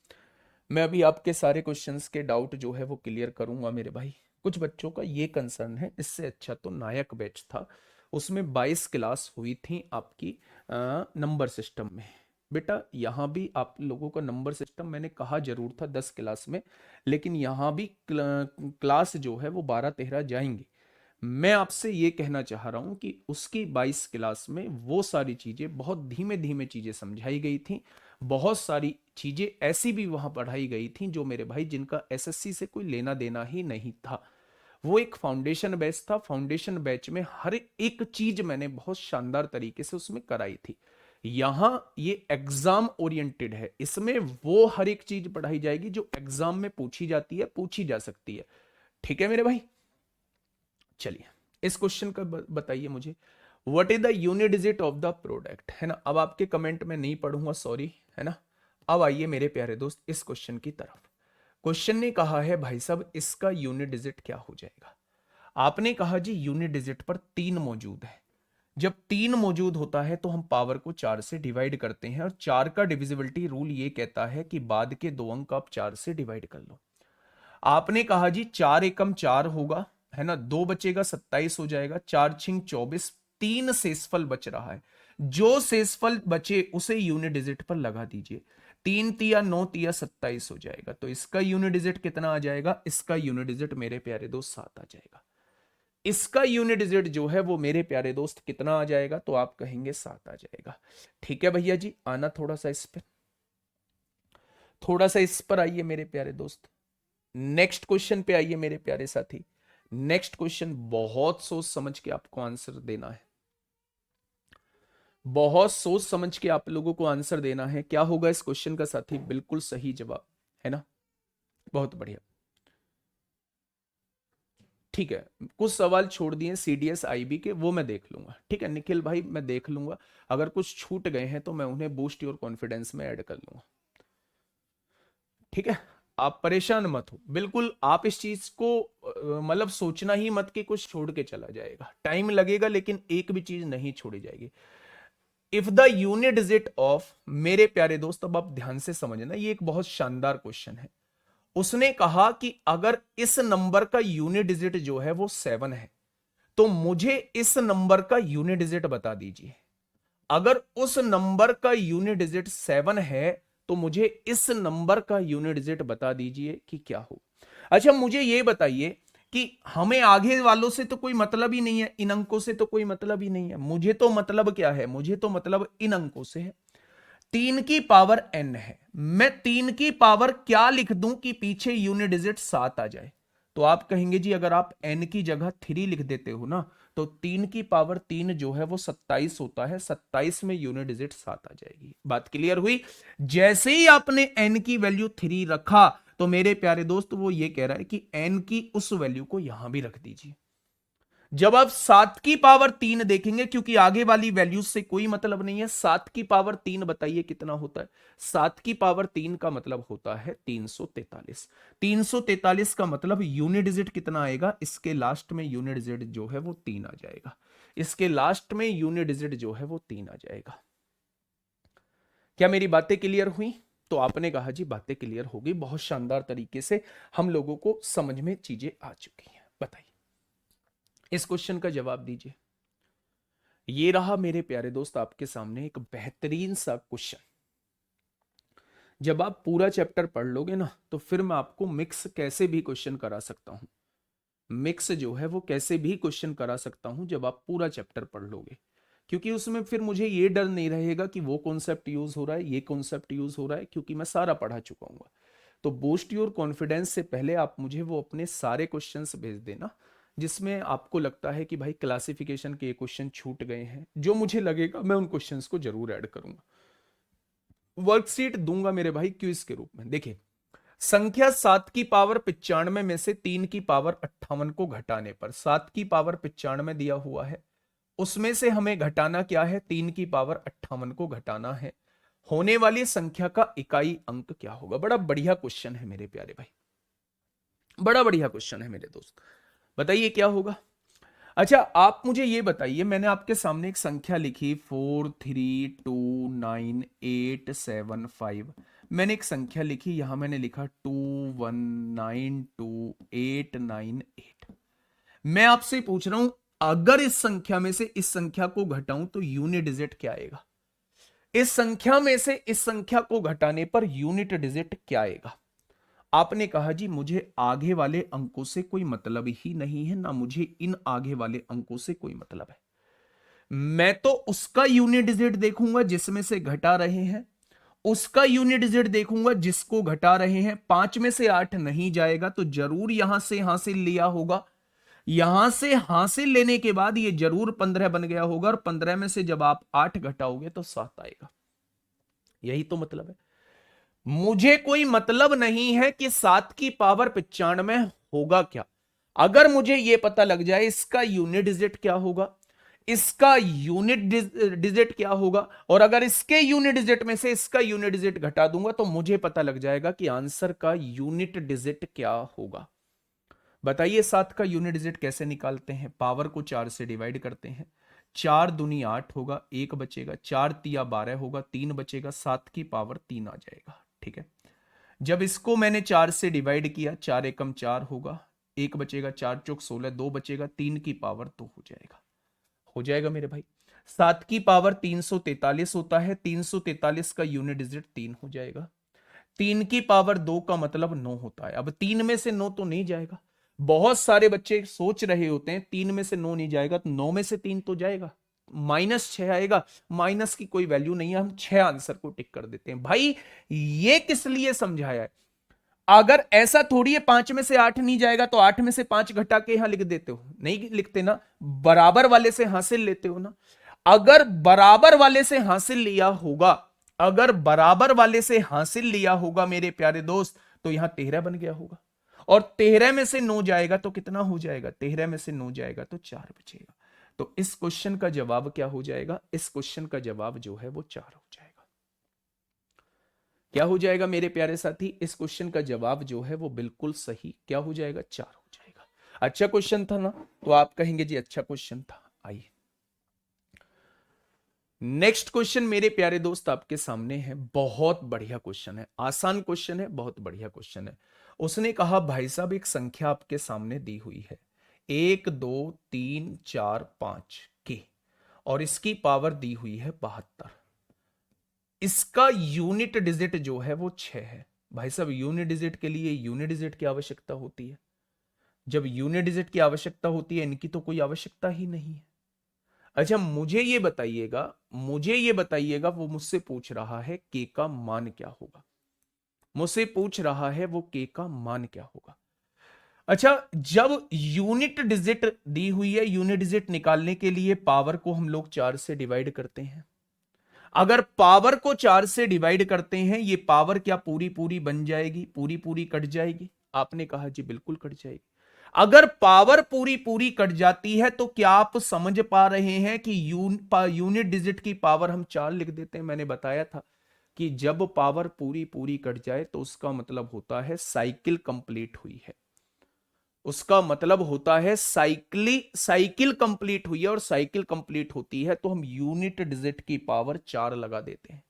मैं अभी आपके सारे क्वेश्चंस के डाउट जो है वो क्लियर करूंगा मेरे भाई। कुछ बच्चों का ये कंसर्न है, इससे अच्छा तो नायक बैच था, उसमें 22 क्लास हुई थी आपकी नंबर सिस्टम में। बेटा यहाँ भी आप लोगों का नंबर सिस्टम मैंने कहा जरूर था 10 क्लास में, लेकिन यहाँ भी क्लास जो है वो 12-13 जाएंगे। मैं आपसे ये कहना चाह रहा हूं कि उसकी 22 क्लास में वो सारी चीजें बहुत धीमे धीमे चीजें समझाई गई थी, बहुत सारी चीजें ऐसी भी वहां पढ़ाई गई थी जो मेरे भाई जिनका एसएससी से कोई लेना देना ही नहीं था। वो एक फाउंडेशन बैच था, फाउंडेशन बैच में हर एक चीज मैंने बहुत शानदार तरीके से उसमें कराई थी। यहां ये एग्जाम ओरिएंटेड है, इसमें वो हर एक चीज पढ़ाई जाएगी जो एग्जाम में पूछी जाती है, पूछी जा सकती है। ठीक है मेरे भाई, चलिए इस क्वेश्चन का बताइए मुझे, what is the unit digit of the product, है ना। अब आपके कमेंट में नहीं पढ़ूंगा, सॉरी, है ना। अब आइए मेरे प्यारे दोस्त इस क्वेश्चन की तरफ। क्वेश्चन ने कहा है भाई साहब इसका यूनिट डिजिट क्या हो जाएगा। आपने कहा जी यूनिट डिजिट पर 3 मौजूद है। जब 3 मौजूद होता है तो हम पावर को 4 से डिवाइड करते हैं, और 4 का डिविजिबिलिटी रूल ये कहता है कि बाद के 2 अंक आप 4 से डिवाइड कर लो। आपने कहा जी 4 एकम 4 होगा, है ना, 2 बचेगा 27 हो जाएगा, 4 छिंग 24, 3 शेषफल बच रहा है। जो शेषफल बचे उसे यूनिट डिजिट पर लगा दीजिए, 3 तिया 9 तिया 27 हो जाएगा। तो इसका यूनिट डिजिट कितना आ जाएगा, इसका यूनिट डिजिट मेरे प्यारे दोस्त 7 आ जाएगा। इसका यूनिट डिजिट जो है वो मेरे प्यारे दोस्त कितना आ जाएगा, तो आप कहेंगे 7 आ जाएगा। ठीक है भैया जी, आना थोड़ा सा इस पर, थोड़ा सा इस पर आइए मेरे प्यारे दोस्त। नेक्स्ट क्वेश्चन पे आइए मेरे प्यारे साथी। नेक्स्ट क्वेश्चन बहुत सोच समझ के आपको आंसर देना है, बहुत सोच समझ के आप लोगों को आंसर देना है। क्या होगा इस क्वेश्चन का साथी, बिल्कुल सही जवाब, है ना, बहुत बढ़िया। ठीक है, कुछ सवाल छोड़ दिए सीडीएस आईबी के, वो मैं देख लूंगा। ठीक है निखिल भाई, मैं देख लूंगा, अगर कुछ छूट गए हैं तो मैं उन्हें बूस्ट योर कॉन्फिडेंस में ऐड कर लूंगा। ठीक है, आप परेशान मत हो, बिल्कुल आप इस चीज को मतलब सोचना ही मत कि कुछ छोड़ के चला जाएगा, टाइम लगेगा लेकिन एक भी चीज नहीं छोड़ी जाएगी। If the unit digit of, मेरे प्यारे दोस्त अब आप ध्यान से समझना, ये एक बहुत शानदार क्वेश्चन है। उसने कहा कि अगर इस नंबर का यूनिट डिजिट जो है वो 7 है, तो मुझे इस नंबर का यूनिट डिजिट बता दीजिए। अगर उस नंबर का यूनिट डिजिट 7 है तो मुझे इस नंबर का यूनिट डिजिट बता दीजिए कि क्या हो। अच्छा मुझे यह बताइए कि हमें आगे वालों से तो कोई मतलब ही नहीं है, इन अंकों से तो कोई मतलब ही नहीं है, मुझे तो मतलब क्या है, मुझे तो मतलब इन अंकों से है। 3 की पावर n है, मैं 3 की पावर क्या लिख दूं कि पीछे यूनिट डिजिट 7 आ जाए। तो आप कहेंगे जी अगर आप n की जगह 3 लिख देते हो ना, तो 3 की पावर 3 जो है वो 27 होता है, 27 में यूनिट डिजिट 7 आ जाएगी। बात क्लियर हुई। जैसे ही आपने n की वैल्यू 3 रखा, तो मेरे प्यारे दोस्त वो ये कह रहा है कि n की उस वैल्यू को यहां भी रख दीजिए। जब आप 7 की पावर 3 देखेंगे, क्योंकि आगे वाली वैल्यूज से कोई मतलब नहीं है, 7 की पावर 3 बताइए कितना होता है। 7 की पावर 3 का मतलब होता है 343। 343 का मतलब यूनिट डिजिट कितना आएगा, इसके लास्ट में यूनिट डिजिट जो है वो 3 आ जाएगा, इसके लास्ट में यूनिट डिजिट जो है वो 3 आ जाएगा। क्या मेरी बातें क्लियर हुई। तो आपने कहा जी बातें क्लियर हो गई, बहुत शानदार तरीके से हम लोगों को समझ में चीजें आ चुकी हैं। बताइए इस क्वेश्चन का जवाब दीजिए। ये रहा मेरे प्यारे दोस्त आपके सामने एक बेहतरीन सा क्वेश्चन, जब आप पूरा चैप्टर पढ़ लोगे ना तो फिर मैं आपको मिक्स कैसे भी क्वेश्चन करा सकता हूं। मिक्स जो है वो कैसे भी क्वेश्चन करा सकता हूं जब आप पूरा चैप्टर पढ़ लोगे, क्योंकि उसमें फिर मुझे ये डर नहीं रहेगा कि वो कॉन्सेप्ट यूज हो रहा है, ये कॉन्सेप्ट यूज हो रहा है, क्योंकि मैं सारा पढ़ा चुका हूँ। तो बूस्ट योर कॉन्फिडेंस से पहले आप मुझे वो अपने सारे क्वेश्चंस भेज देना जिसमें आपको लगता है कि भाई क्लासिफिकेशन के क्वेश्चन छूट गए हैं। जो मुझे लगेगा मैं उन क्वेश्चंस को जरूर ऐड करूंगा, वर्कशीट दूंगा मेरे भाई क्विज के रूप में। देखिए, संख्या 7 की पावर 95 में से 3 की पावर 58 को घटाने पर, 7 की पावर 95 दिया हुआ है, उसमें से हमें घटाना क्या है, 3 की पावर 58 को घटाना है। होने वाली संख्या का इकाई अंक क्या होगा? बड़ा बढ़िया क्वेश्चन है मेरे प्यारे भाई, बड़ा बढ़िया क्वेश्चन है मेरे दोस्त। बताइए क्या होगा। अच्छा, आप मुझे ये बताइए, मैंने आपके सामने एक संख्या लिखी 4329875। मैंने एक संख्या लिखी, यहां मैंने लिखा 2192898। मैं आपसे पूछ रहा हूं, अगर इस संख्या में से इस संख्या को घटाऊं तो यूनिट डिजिट क्या आएगा? इस संख्या में से इस संख्या को घटाने पर यूनिट डिजिट क्या आएगा? आपने कहा जी मुझे आगे वाले अंकों से कोई मतलब ही नहीं है, ना मुझे इन आगे वाले अंकों से कोई मतलब है। मैं तो उसका यूनिट डिजिट देखूंगा जिसमें से घटा रहे हैं, उसका यूनिट डिजिट देखूंगा जिसको घटा रहे हैं। 5 में से 8 नहीं जाएगा तो जरूर यहां से हासिल लिया होगा, यहां से हासिल लेने के बाद ये जरूर 15 बन गया होगा, और 15 में से जब आप 8 घटाओगे तो 7 आएगा। यही तो मतलब है। मुझे कोई मतलब नहीं है कि 7 की पावर 95 होगा क्या। अगर मुझे यह पता लग जाए इसका यूनिट डिजिट क्या होगा, इसका यूनिट डिजिट क्या होगा, और अगर इसके यूनिट डिजिट में से इसका यूनिट डिजिट घटा दूंगा तो मुझे पता लग जाएगा कि आंसर का यूनिट डिजिट क्या होगा। बताइए 7 का यूनिट डिजिट कैसे निकालते हैं? पावर को 4 से डिवाइड करते हैं, 4 दूनी 8 होगा, 1 बचेगा, 4 तिया 12 होगा, 3 बचेगा, 7 की पावर 3 आ जाएगा। ठीक है, जब इसको मैंने 4 से डिवाइड किया, 4 एकम 4 होगा, 1 बचेगा, 4 चौक 16, 2 बचेगा, 3 की पावर 2 हो जाएगा। हो जाएगा मेरे भाई। 7 की पावर 343 होता है, 343 का यूनिट डिजिट 3 हो जाएगा। 3 की पावर 2 का मतलब 9 होता है। अब 3 में से 9 तो नहीं जाएगा। बहुत सारे बच्चे सोच रहे होते हैं 3 में से 9 नहीं जाएगा, तो 9 में से 3 तो जाएगा, -6 आएगा। माइनस की कोई वैल्यू नहीं है, हम 6 आंसर को टिक कर देते हैं। भाई ये किस लिए समझाया है? अगर ऐसा थोड़ी है 5 में से 8 नहीं जाएगा तो 8 में से 5 घटा के यहां लिख देते हो, नहीं लिखते ना, बराबर वाले से हासिल लेते हो ना। अगर बराबर वाले से हासिल लिया होगा, अगर बराबर वाले से हासिल लिया होगा मेरे प्यारे दोस्त, तो यहां 13 बन गया होगा, और 13 में से 9 जाएगा तो कितना हो जाएगा? 13 में से 9 जाएगा तो 4 बचेगा। तो इस क्वेश्चन का जवाब क्या हो जाएगा? इस क्वेश्चन का जवाब जो है वो 4 हो जाएगा। क्या हो जाएगा मेरे प्यारे साथी? इस क्वेश्चन का जवाब जो है वो बिल्कुल सही क्या हो जाएगा? 4 हो जाएगा। अच्छा क्वेश्चन था ना, तो आप कहेंगे जी अच्छा क्वेश्चन था। आइए नेक्स्ट क्वेश्चन मेरे प्यारे दोस्त आपके सामने है। बहुत बढ़िया क्वेश्चन है, आसान क्वेश्चन है, बहुत बढ़िया क्वेश्चन है। उसने कहा भाई साहब एक संख्या आपके सामने दी हुई है 1 2 3 4 5 की, और इसकी पावर दी हुई है 72। इसका यूनिट डिजिट जो है वो 6 है। भाई साहब यूनिट डिजिट के लिए यूनिट डिजिट की आवश्यकता होती है। जब यूनिट डिजिट की आवश्यकता होती है, इनकी तो कोई आवश्यकता ही नहीं है। अच्छा मुझे ये बताइएगा, मुझे ये बताइएगा, वो मुझसे पूछ रहा है के का मान क्या होगा, मुझसे पूछ रहा है वो के का मान क्या होगा। अच्छा, जब यूनिट डिजिट दी हुई है, यूनिट डिजिट निकालने के लिए पावर को हम लोग 4 से डिवाइड करते हैं। अगर पावर को 4 से डिवाइड करते हैं, ये पावर क्या पूरी पूरी बन जाएगी? पूरी पूरी कट जाएगी? आपने कहा जी बिल्कुल कट जाएगी। अगर पावर पूरी पूरी कट जाती है तो क्या आप समझ पा रहे हैं कि यूनिट डिजिट की पावर हम 4 लिख देते हैं? मैंने बताया था कि जब पावर पूरी पूरी कट जाए तो उसका मतलब होता है साइकिल कंप्लीट हुई है, उसका मतलब होता है साइकिल कंप्लीट हुई है, और साइकिल कंप्लीट होती है तो हम यूनिट डिजिट की पावर 4 लगा देते हैं।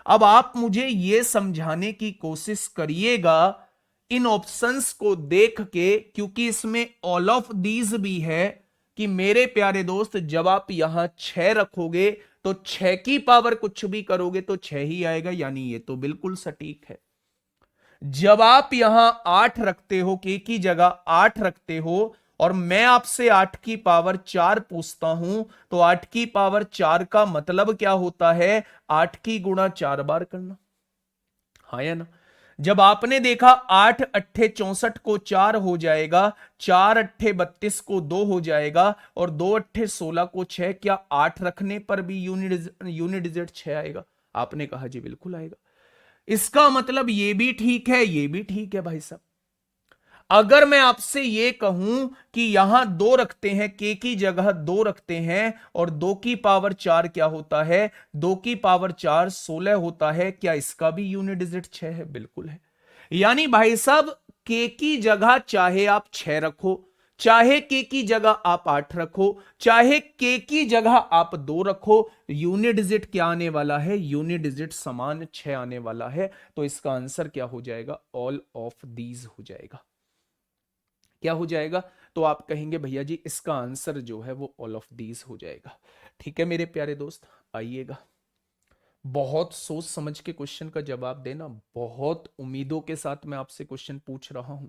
अब आप मुझे यह समझाने की कोशिश करिएगा इन ऑप्शंस को देख के, क्योंकि इसमें ऑल ऑफ दीज भी है, कि मेरे प्यारे दोस्त जब आप यहां 6 रखोगे तो 6 की पावर कुछ भी करोगे तो 6 ही आएगा, यानी ये तो बिल्कुल सटीक है। जब आप यहां 8 रखते हो, के की जगह 8 रखते हो, और मैं आपसे 8 की पावर 4 पूछता हूं, तो 8 की पावर 4 का मतलब क्या होता है? 8 की गुणा 4 बार करना, हाँ या ना? जब आपने देखा 8 अट्ठे 64 को 4 हो जाएगा, 4 अट्ठे 32 को 2 हो जाएगा, और 2 अट्ठे 16 को 6, क्या 8 रखने पर भी यूनिट डिजिट 6 आएगा? आपने कहा जी बिल्कुल आएगा। इसका मतलब ये भी ठीक है, ये भी ठीक है भाई साहब। अगर मैं आपसे ये कहूं कि यहां 2 रखते हैं, के की जगह 2 रखते हैं, और 2 की पावर 4 क्या होता है? 2 की पावर 4 16 होता है, क्या इसका भी यूनिट डिजिट 6 है? बिल्कुल है। यानी भाई साहब, के की जगह चाहे आप 6 रखो, चाहे के की जगह आप 8 रखो, चाहे के की जगह आप 2 रखो, यूनिट डिजिट क्या आने वाला है? यूनिट डिजिट समान 6 आने वाला है। तो इसका आंसर क्या हो जाएगा? ऑल ऑफ दीज हो जाएगा। क्या हो जाएगा? तो आप कहेंगे भैया जी इसका आंसर जो है वो ऑल ऑफ दीज हो जाएगा। ठीक है मेरे प्यारे दोस्त, आइएगा। बहुत सोच समझ के क्वेश्चन का जवाब देना, बहुत उम्मीदों के साथ मैं आपसे क्वेश्चन पूछ रहा हूं,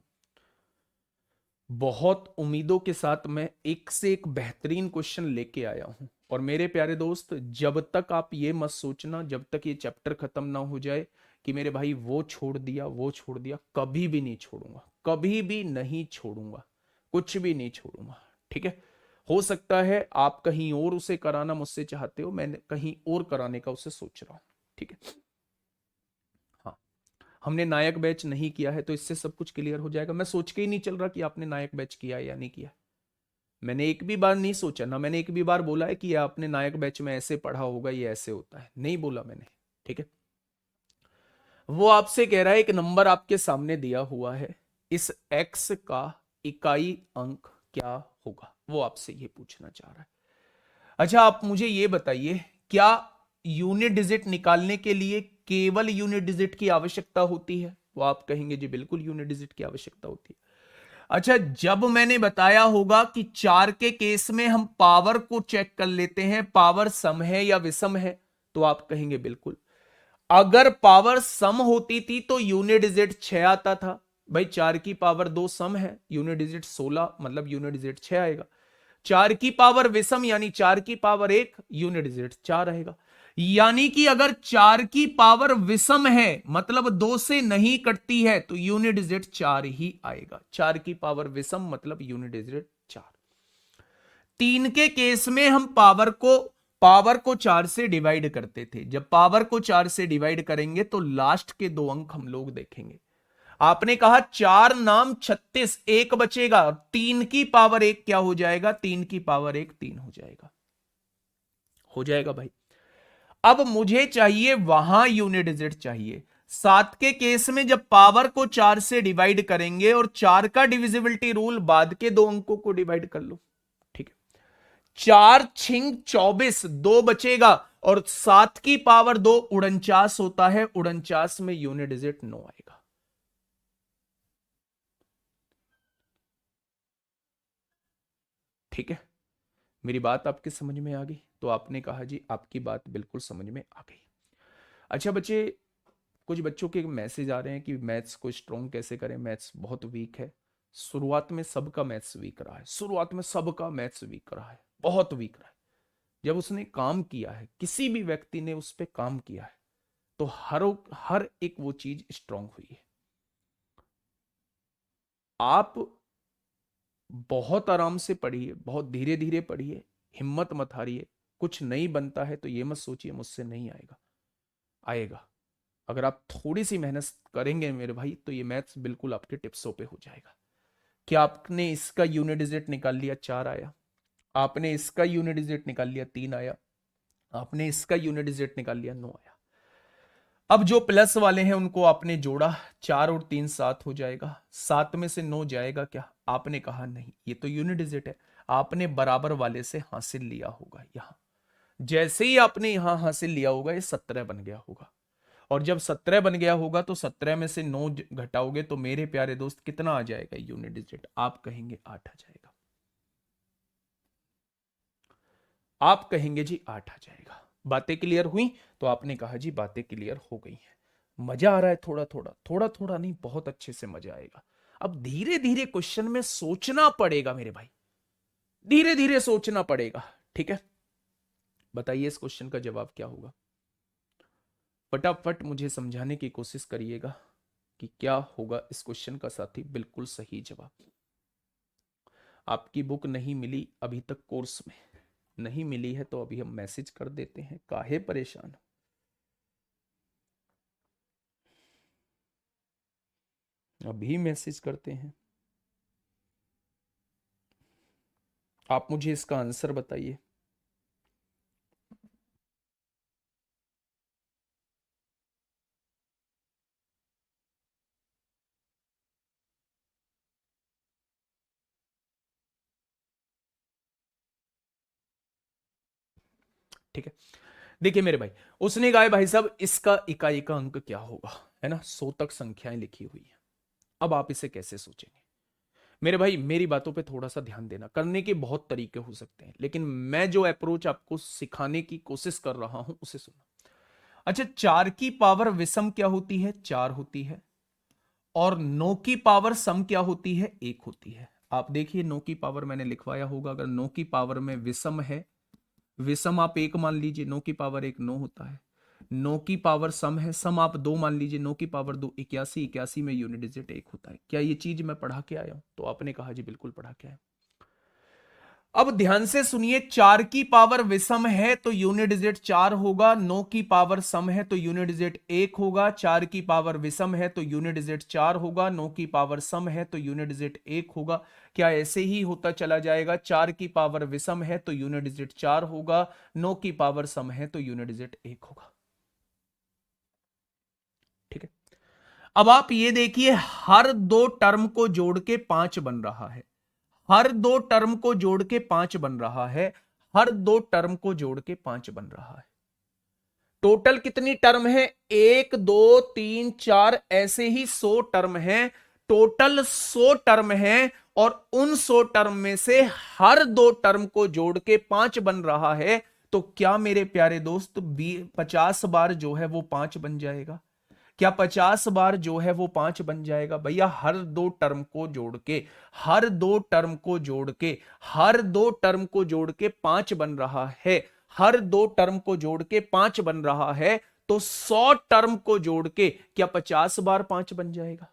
बहुत उम्मीदों के साथ मैं एक से एक बेहतरीन क्वेश्चन लेके आया हूं। और मेरे प्यारे दोस्त, जब तक आप ये मत सोचना, जब तक ये चैप्टर खत्म ना हो जाए कि मेरे भाई वो छोड़ दिया वो छोड़ दिया, कभी भी नहीं छोड़ूंगा, कभी भी नहीं छोड़ूंगा, कुछ भी नहीं छोड़ूंगा। ठीक है? हो सकता है आप कहीं और उसे कराना मुझसे चाहते हो, मैं कहीं और कराने का उसे सोच रहा हूं। ठीक है? हाँ, हमने नायक बैच नहीं किया है, तो इससे सब कुछ क्लियर हो जाएगा। मैं सोच के ही नहीं चल रहा कि आपने नायक बैच किया है या नहीं किया। मैंने एक भी बार नहीं सोचा ना, मैंने एक भी बार बोला है कि आपने नायक बैच में ऐसे पढ़ा होगा, ये ऐसे होता है, नहीं बोला मैंने। ठीक है? वो आपसे कह रहा है एक नंबर आपके सामने दिया हुआ है, इस एक्स का इकाई अंक क्या होगा, वो आपसे ये पूछना चाह रहा है। अच्छा, आप मुझे ये बताइए, क्या यूनिट डिजिट निकालने के लिए केवल यूनिट डिजिट की आवश्यकता होती है? वो आप कहेंगे जी बिल्कुल यूनिट डिजिट की आवश्यकता होती है। अच्छा, जब मैंने बताया होगा कि 4 के केस में हम पावर को चेक कर लेते हैं, पावर सम है या विषम है, तो आप कहेंगे बिल्कुल। अगर पावर सम होती थी तो यूनिट डिजिट 6 आता था। भाई 4 की पावर 2 सम है, यूनिट डिजिट 16, मतलब यूनिट डिजिट 6 आएगा। 4 की पावर विषम यानी 4 की पावर 1, यूनिट डिजिट 4 रहेगा। यानी कि अगर 4 की पावर विषम है, मतलब 2 से नहीं कटती है, तो यूनिट डिजिट 4 ही आएगा। 4 की पावर विषम मतलब यूनिट डिजिट 4। 3 के केस में हम पावर को 4 से डिवाइड करते थे। जब पावर को 4 से डिवाइड करेंगे तो लास्ट के 2 अंक हम लोग देखेंगे। आपने कहा 4 नाम 36, एक बचेगा, 3 की पावर 1 क्या हो जाएगा? 3 की पावर 1 3 हो जाएगा। हो जाएगा भाई। अब मुझे चाहिए वहां यूनिट डिजिट चाहिए। 7 के केस में जब पावर को 4 से डिवाइड करेंगे, और 4 का डिविजिबिलिटी रूल, बाद के 2 अंकों को डिवाइड कर लो। ठीक है? 4 छिंग 24, 2 बचेगा, और 7 की पावर 2 49 होता है, 49 में यूनिट डिजिट 9 आएगा। ठीक है? मेरी बात आपके समझ में आ गई? तो आपने कहा जी आपकी बात बिल्कुल समझ में आ गई। अच्छा बच्चे, कुछ बच्चों के मैसेज आ रहे हैं कि मैथ्स को स्ट्रॉन्ग कैसे करें, मैथ्स बहुत वीक है। शुरुआत में सबका मैथ्स वीक रहा है, शुरुआत में सबका मैथ्स वीक रहा है, बहुत वीक रहा है। जब उसने काम किया है, किसी भी व्यक्ति ने उस पर काम किया है, तो हर एक वो चीज स्ट्रांग हुई है। आप बहुत आराम से पढ़िए, बहुत धीरे धीरे पढ़िए, हिम्मत मत हारिए। कुछ नहीं बनता है तो ये मत सोचिए मुझसे नहीं आएगा, आएगा। अगर आप थोड़ी सी मेहनत करेंगे मेरे भाई, तो ये मैथ्स बिल्कुल आपके टिप्सों पे हो जाएगा। क्या आपने इसका यूनिट डिजिट निकाल लिया? 4 आया। आपने इसका यूनिट डिजिट निकाल लिया, 3 आया। आपने इसका यूनिट डिजिट निकाल लिया, 9 आया। अब जो प्लस वाले हैं उनको आपने जोड़ा, 4 और 3 7 हो जाएगा। 7 में से 9 जाएगा क्या? आपने कहा नहीं, ये तो यूनिट डिजिट है। आपने बराबर वाले से हासिल लिया होगा। यहां जैसे ही आपने यहां हासिल लिया होगा, ये 17 बन गया होगा। और जब 17 बन गया होगा तो 17 में से 9 घटाओगे तो मेरे प्यारे दोस्त कितना आ जाएगा यूनिट डिजिट? आप कहेंगे 8 आ जाएगा। आप कहेंगे जी 8 आ जाएगा। बातें क्लियर हुई? तो आपने कहा जी बातें क्लियर हो गई हैं। मजा आ रहा है? थोड़ा थोड़ा, थोड़ा थोड़ा नहीं, बहुत अच्छे से मजा आएगा। अब धीरे धीरे क्वेश्चन में सोचना पड़ेगा मेरे भाई, धीरे धीरे सोचना पड़ेगा। ठीक है, बताइए इस क्वेश्चन का जवाब क्या होगा? फटाफट मुझे समझाने की कोशिश करिएगा कि क्या होगा इस क्वेश्चन का साथी बिल्कुल सही जवाब। आपकी बुक नहीं मिली अभी तक, कोर्स में नहीं मिली है तो अभी हम मैसेज कर देते हैं, काहे परेशान? अभी मैसेज करते हैं। आप मुझे इसका आंसर बताइए। ठीक है, देखिए मेरे भाई, उसने कहा भाई साहब इसका इकाई का अंक क्या होगा, है ना, 100 तक संख्याएं लिखी हुई है। अब आप इसे कैसे सोचेंगे? मेरे भाई मेरी बातों पे थोड़ा सा ध्यान देना, करने के बहुत तरीके हो सकते हैं, लेकिन मैं जो अप्रोच आपको सिखाने की कोशिश कर रहा हूं उसे सुनो। अच्छा, 4 की पावर विषम क्या होती है? 4 होती है। और 9 की पावर सम क्या होती है? 1 होती है। आप देखिए 9 की पावर मैंने लिखवाया होगा, अगर 9 की पावर में विषम है, विषम आप 1 मान लीजिए, 9 की पावर 1 9 होता है। 9 की पावर सम है, सम आप 2 मान लीजिए, 9 की पावर 2 81, 81 में यूनिट डिजिट 1 होता है। क्या ये चीज मैं पढ़ा के आया हूं? तो आपने कहा जी बिल्कुल पढ़ा के आया। अब ध्यान से सुनिए, 4 की पावर विषम है तो यूनिट डिजिट 4 होगा, 9 की पावर सम है तो यूनिट डिजिट 1 होगा, 4 की पावर विषम है तो यूनिट डिजिट 4 होगा, 9 की पावर सम है तो यूनिट डिजिट 1 होगा। क्या ऐसे ही होता चला जाएगा? 4 की पावर विषम है तो यूनिट डिजिट 4 होगा, 9 की पावर सम है तो यूनिट डिजिट 1 होगा। ठीक है, अब आप ये देखिए, हर दो टर्म को जोड़ के 5 बन रहा है, हर दो टर्म को जोड़ के 5 बन रहा है, हर दो टर्म को जोड़ के 5 बन रहा है। टोटल कितनी टर्म है? 1 2 3 4, ऐसे ही 100 टर्म है। टोटल 100 टर्म है, और उन 100 टर्म में से हर दो टर्म को जोड़ के 5 बन रहा है। तो क्या मेरे प्यारे दोस्त 50 बार जो है वो 5 बन जाएगा? क्या 50 बार जो है वो 5 बन जाएगा? भैया हर दो टर्म को जोड़ के, हर दो टर्म को जोड़ के, हर दो टर्म को जोड़ के 5 बन रहा है, हर दो टर्म को जोड़ के 5 बन रहा है। तो 100 टर्म को जोड़ के क्या 50 बार 5 बन जाएगा?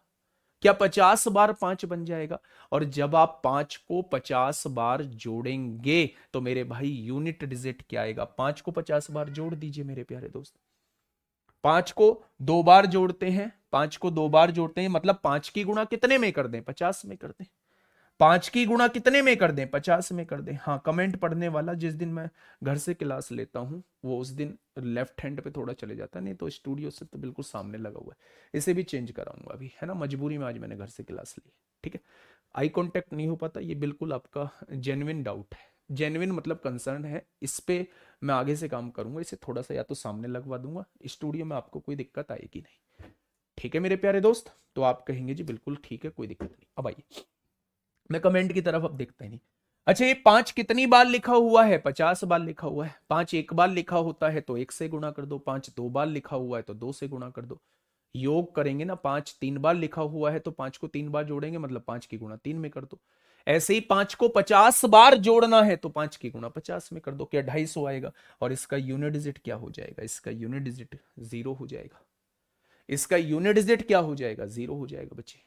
क्या 50 बार 5 बन जाएगा? और जब आप 5 को 50 बार जोड़ेंगे तो मेरे भाई यूनिट डिजिट क्या आएगा? 5 को 50 बार जोड़ दीजिए मेरे प्यारे दोस्त। 5 को 2 बार जोड़ते हैं, 5 को 2 बार जोड़ते हैं, मतलब 5 की गुणा कितने में कर दें? 50 में कर दें। 5 की गुणा कितने में कर दें? 50 में कर दें। हाँ, कमेंट पढ़ने वाला जिस दिन मैं घर से क्लास लेता हूं वो उस दिन लेफ्ट हैंड पे थोड़ा चले जाता है, नहीं तो स्टूडियो से तो बिल्कुल सामने लगा हुआ है। इसे भी चेंज कराऊंगा अभी, है ना, मजबूरी में आज मैंने घर से क्लास ली। ठीक है, आई कांटेक्ट नहीं हो पाता, ये बिल्कुल आपका जेन्युइन डाउट है, जेन्युइन मतलब कंसर्न है। इस पे मैं आगे से काम करूंगा, इसे थोड़ा सा या तो सामने लगवा दूंगा, स्टूडियो में आपको कोई दिक्कत आएगी नहीं। ठीक है मेरे प्यारे दोस्त, तो आप कहेंगे जी बिल्कुल ठीक है, कोई दिक्कत नहीं। अब आइए मैं कमेंट की तरफ अब देखते हैं नहीं। अच्छा, ये 5 कितनी बार लिखा हुआ है? 50 बार लिखा हुआ है। 5 एक बार लिखा होता है तो 1 से गुणा कर दो, 5 2 बार लिखा हुआ है तो 2 से गुणा कर दो। योग करेंगे ना, 5 3 बार लिखा हुआ है तो 5 को 3 बार जोड़ेंगे, मतलब 5 की गुणा 3 में कर दो। ऐसे ही 5 को 50 बार जोड़ना है तो 5 की गुणा 50 में कर दो, क्या 250 आएगा? और इसका यूनिट डिजिट क्या हो जाएगा? इसका यूनिट डिजिट 0 हो जाएगा। इसका यूनिट डिजिट क्या हो जाएगा? 0 हो जाएगा बच्चे।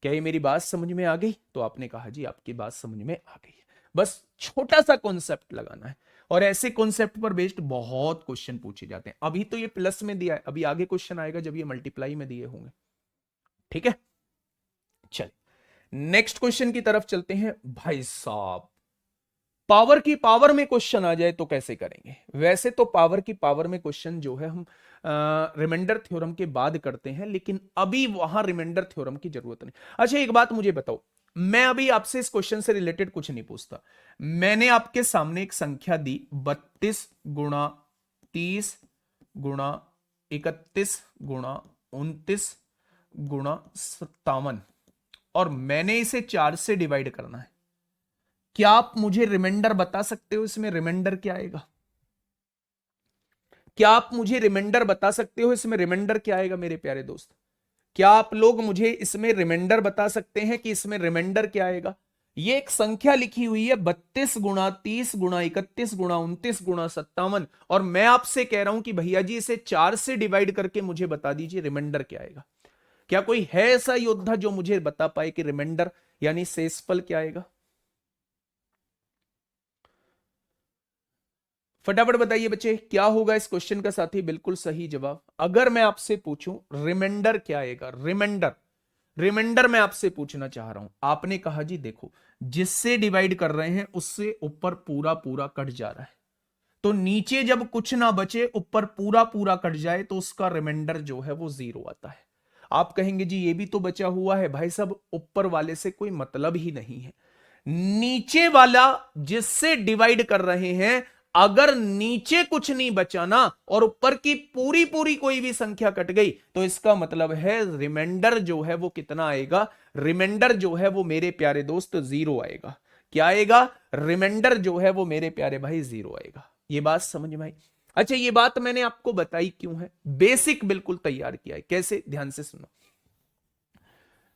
क्या ये मेरी बात समझ में आ गई? तो आपने कहा जी आपकी बात समझ में आ गई है। बस छोटा सा कॉन्सेप्ट लगाना है, और ऐसे कॉन्सेप्ट पर बेस्ड बहुत क्वेश्चन पूछे जाते हैं। अभी तो ये प्लस में दिया है, अभी आगे क्वेश्चन आएगा जब ये मल्टीप्लाई में दिए होंगे। ठीक है, चलिए नेक्स्ट क्वेश्चन की तरफ चलते हैं। भाई साहब, पावर की पावर में क्वेश्चन आ जाए तो कैसे करेंगे? वैसे तो पावर की पावर में क्वेश्चन जो है हम रिमाइंडर थ्योरम के बाद करते हैं, लेकिन अभी वहां रिमाइंडर थ्योरम की जरूरत नहीं। अच्छा एक बात मुझे बताओ, मैं अभी आपसे इस क्वेश्चन से रिलेटेड कुछ नहीं पूछता। मैंने आपके सामने एक संख्या दी 32 गुणा 30 गुणा 31 गुणा 29 गुणा 57, और मैंने इसे 4 से डिवाइड करना है। क्या आप मुझे रिमाइंडर बता सकते हो इसमें रिमाइंडर क्या आएगा? क्या आप मुझे रिमाइंडर बता सकते हो इसमें रिमाइंडर क्या आएगा मेरे प्यारे दोस्त? क्या आप लोग मुझे इसमें रिमाइंडर बता सकते हैं कि इसमें रिमाइंडर क्या आएगा? ये एक संख्या लिखी हुई है 32 गुणा 30 गुणा 31 गुणा 29 गुणा 57, और मैं आपसे कह रहा हूं कि भैया जी इसे 4 से डिवाइड करके मुझे बता दीजिए रिमाइंडर क्या आएगा। क्या कोई है ऐसा योद्धा जो मुझे बता पाए कि रिमाइंडर यानी शेषफल क्या आएगा? फटाफट बताइए बच्चे, क्या होगा इस क्वेश्चन का साथी बिल्कुल सही जवाब। अगर मैं आपसे पूछूं रिमाइंडर क्या आएगा, रिमाइंडर, रिमाइंडर मैं आपसे पूछना चाह रहा हूं। आपने कहा जी देखो जिससे डिवाइड कर रहे हैं उससे ऊपर पूरा पूरा कट जा रहा है, तो नीचे जब कुछ ना बचे ऊपर पूरा पूरा कट जाए तो उसका रिमाइंडर जो है वो 0 आता है। आप कहेंगे जी ये भी तो बचा हुआ है। भाई साहब ऊपर वाले से कोई मतलब ही नहीं है, नीचे वाला जिससे डिवाइड कर रहे हैं, अगर नीचे कुछ नहीं बचा ना और ऊपर की पूरी पूरी कोई भी संख्या कट गई तो इसका मतलब है रिमाइंडर जो है वो कितना आएगा? रिमाइंडर जो है वो मेरे प्यारे दोस्त 0 आएगा। क्या आएगा? रिमाइंडर जो है वो मेरे प्यारे भाई 0 आएगा। ये बात समझ में आई? अच्छा ये बात मैंने आपको बताई क्यों है, बेसिक बिल्कुल तैयार किया है। कैसे? ध्यान से सुनो।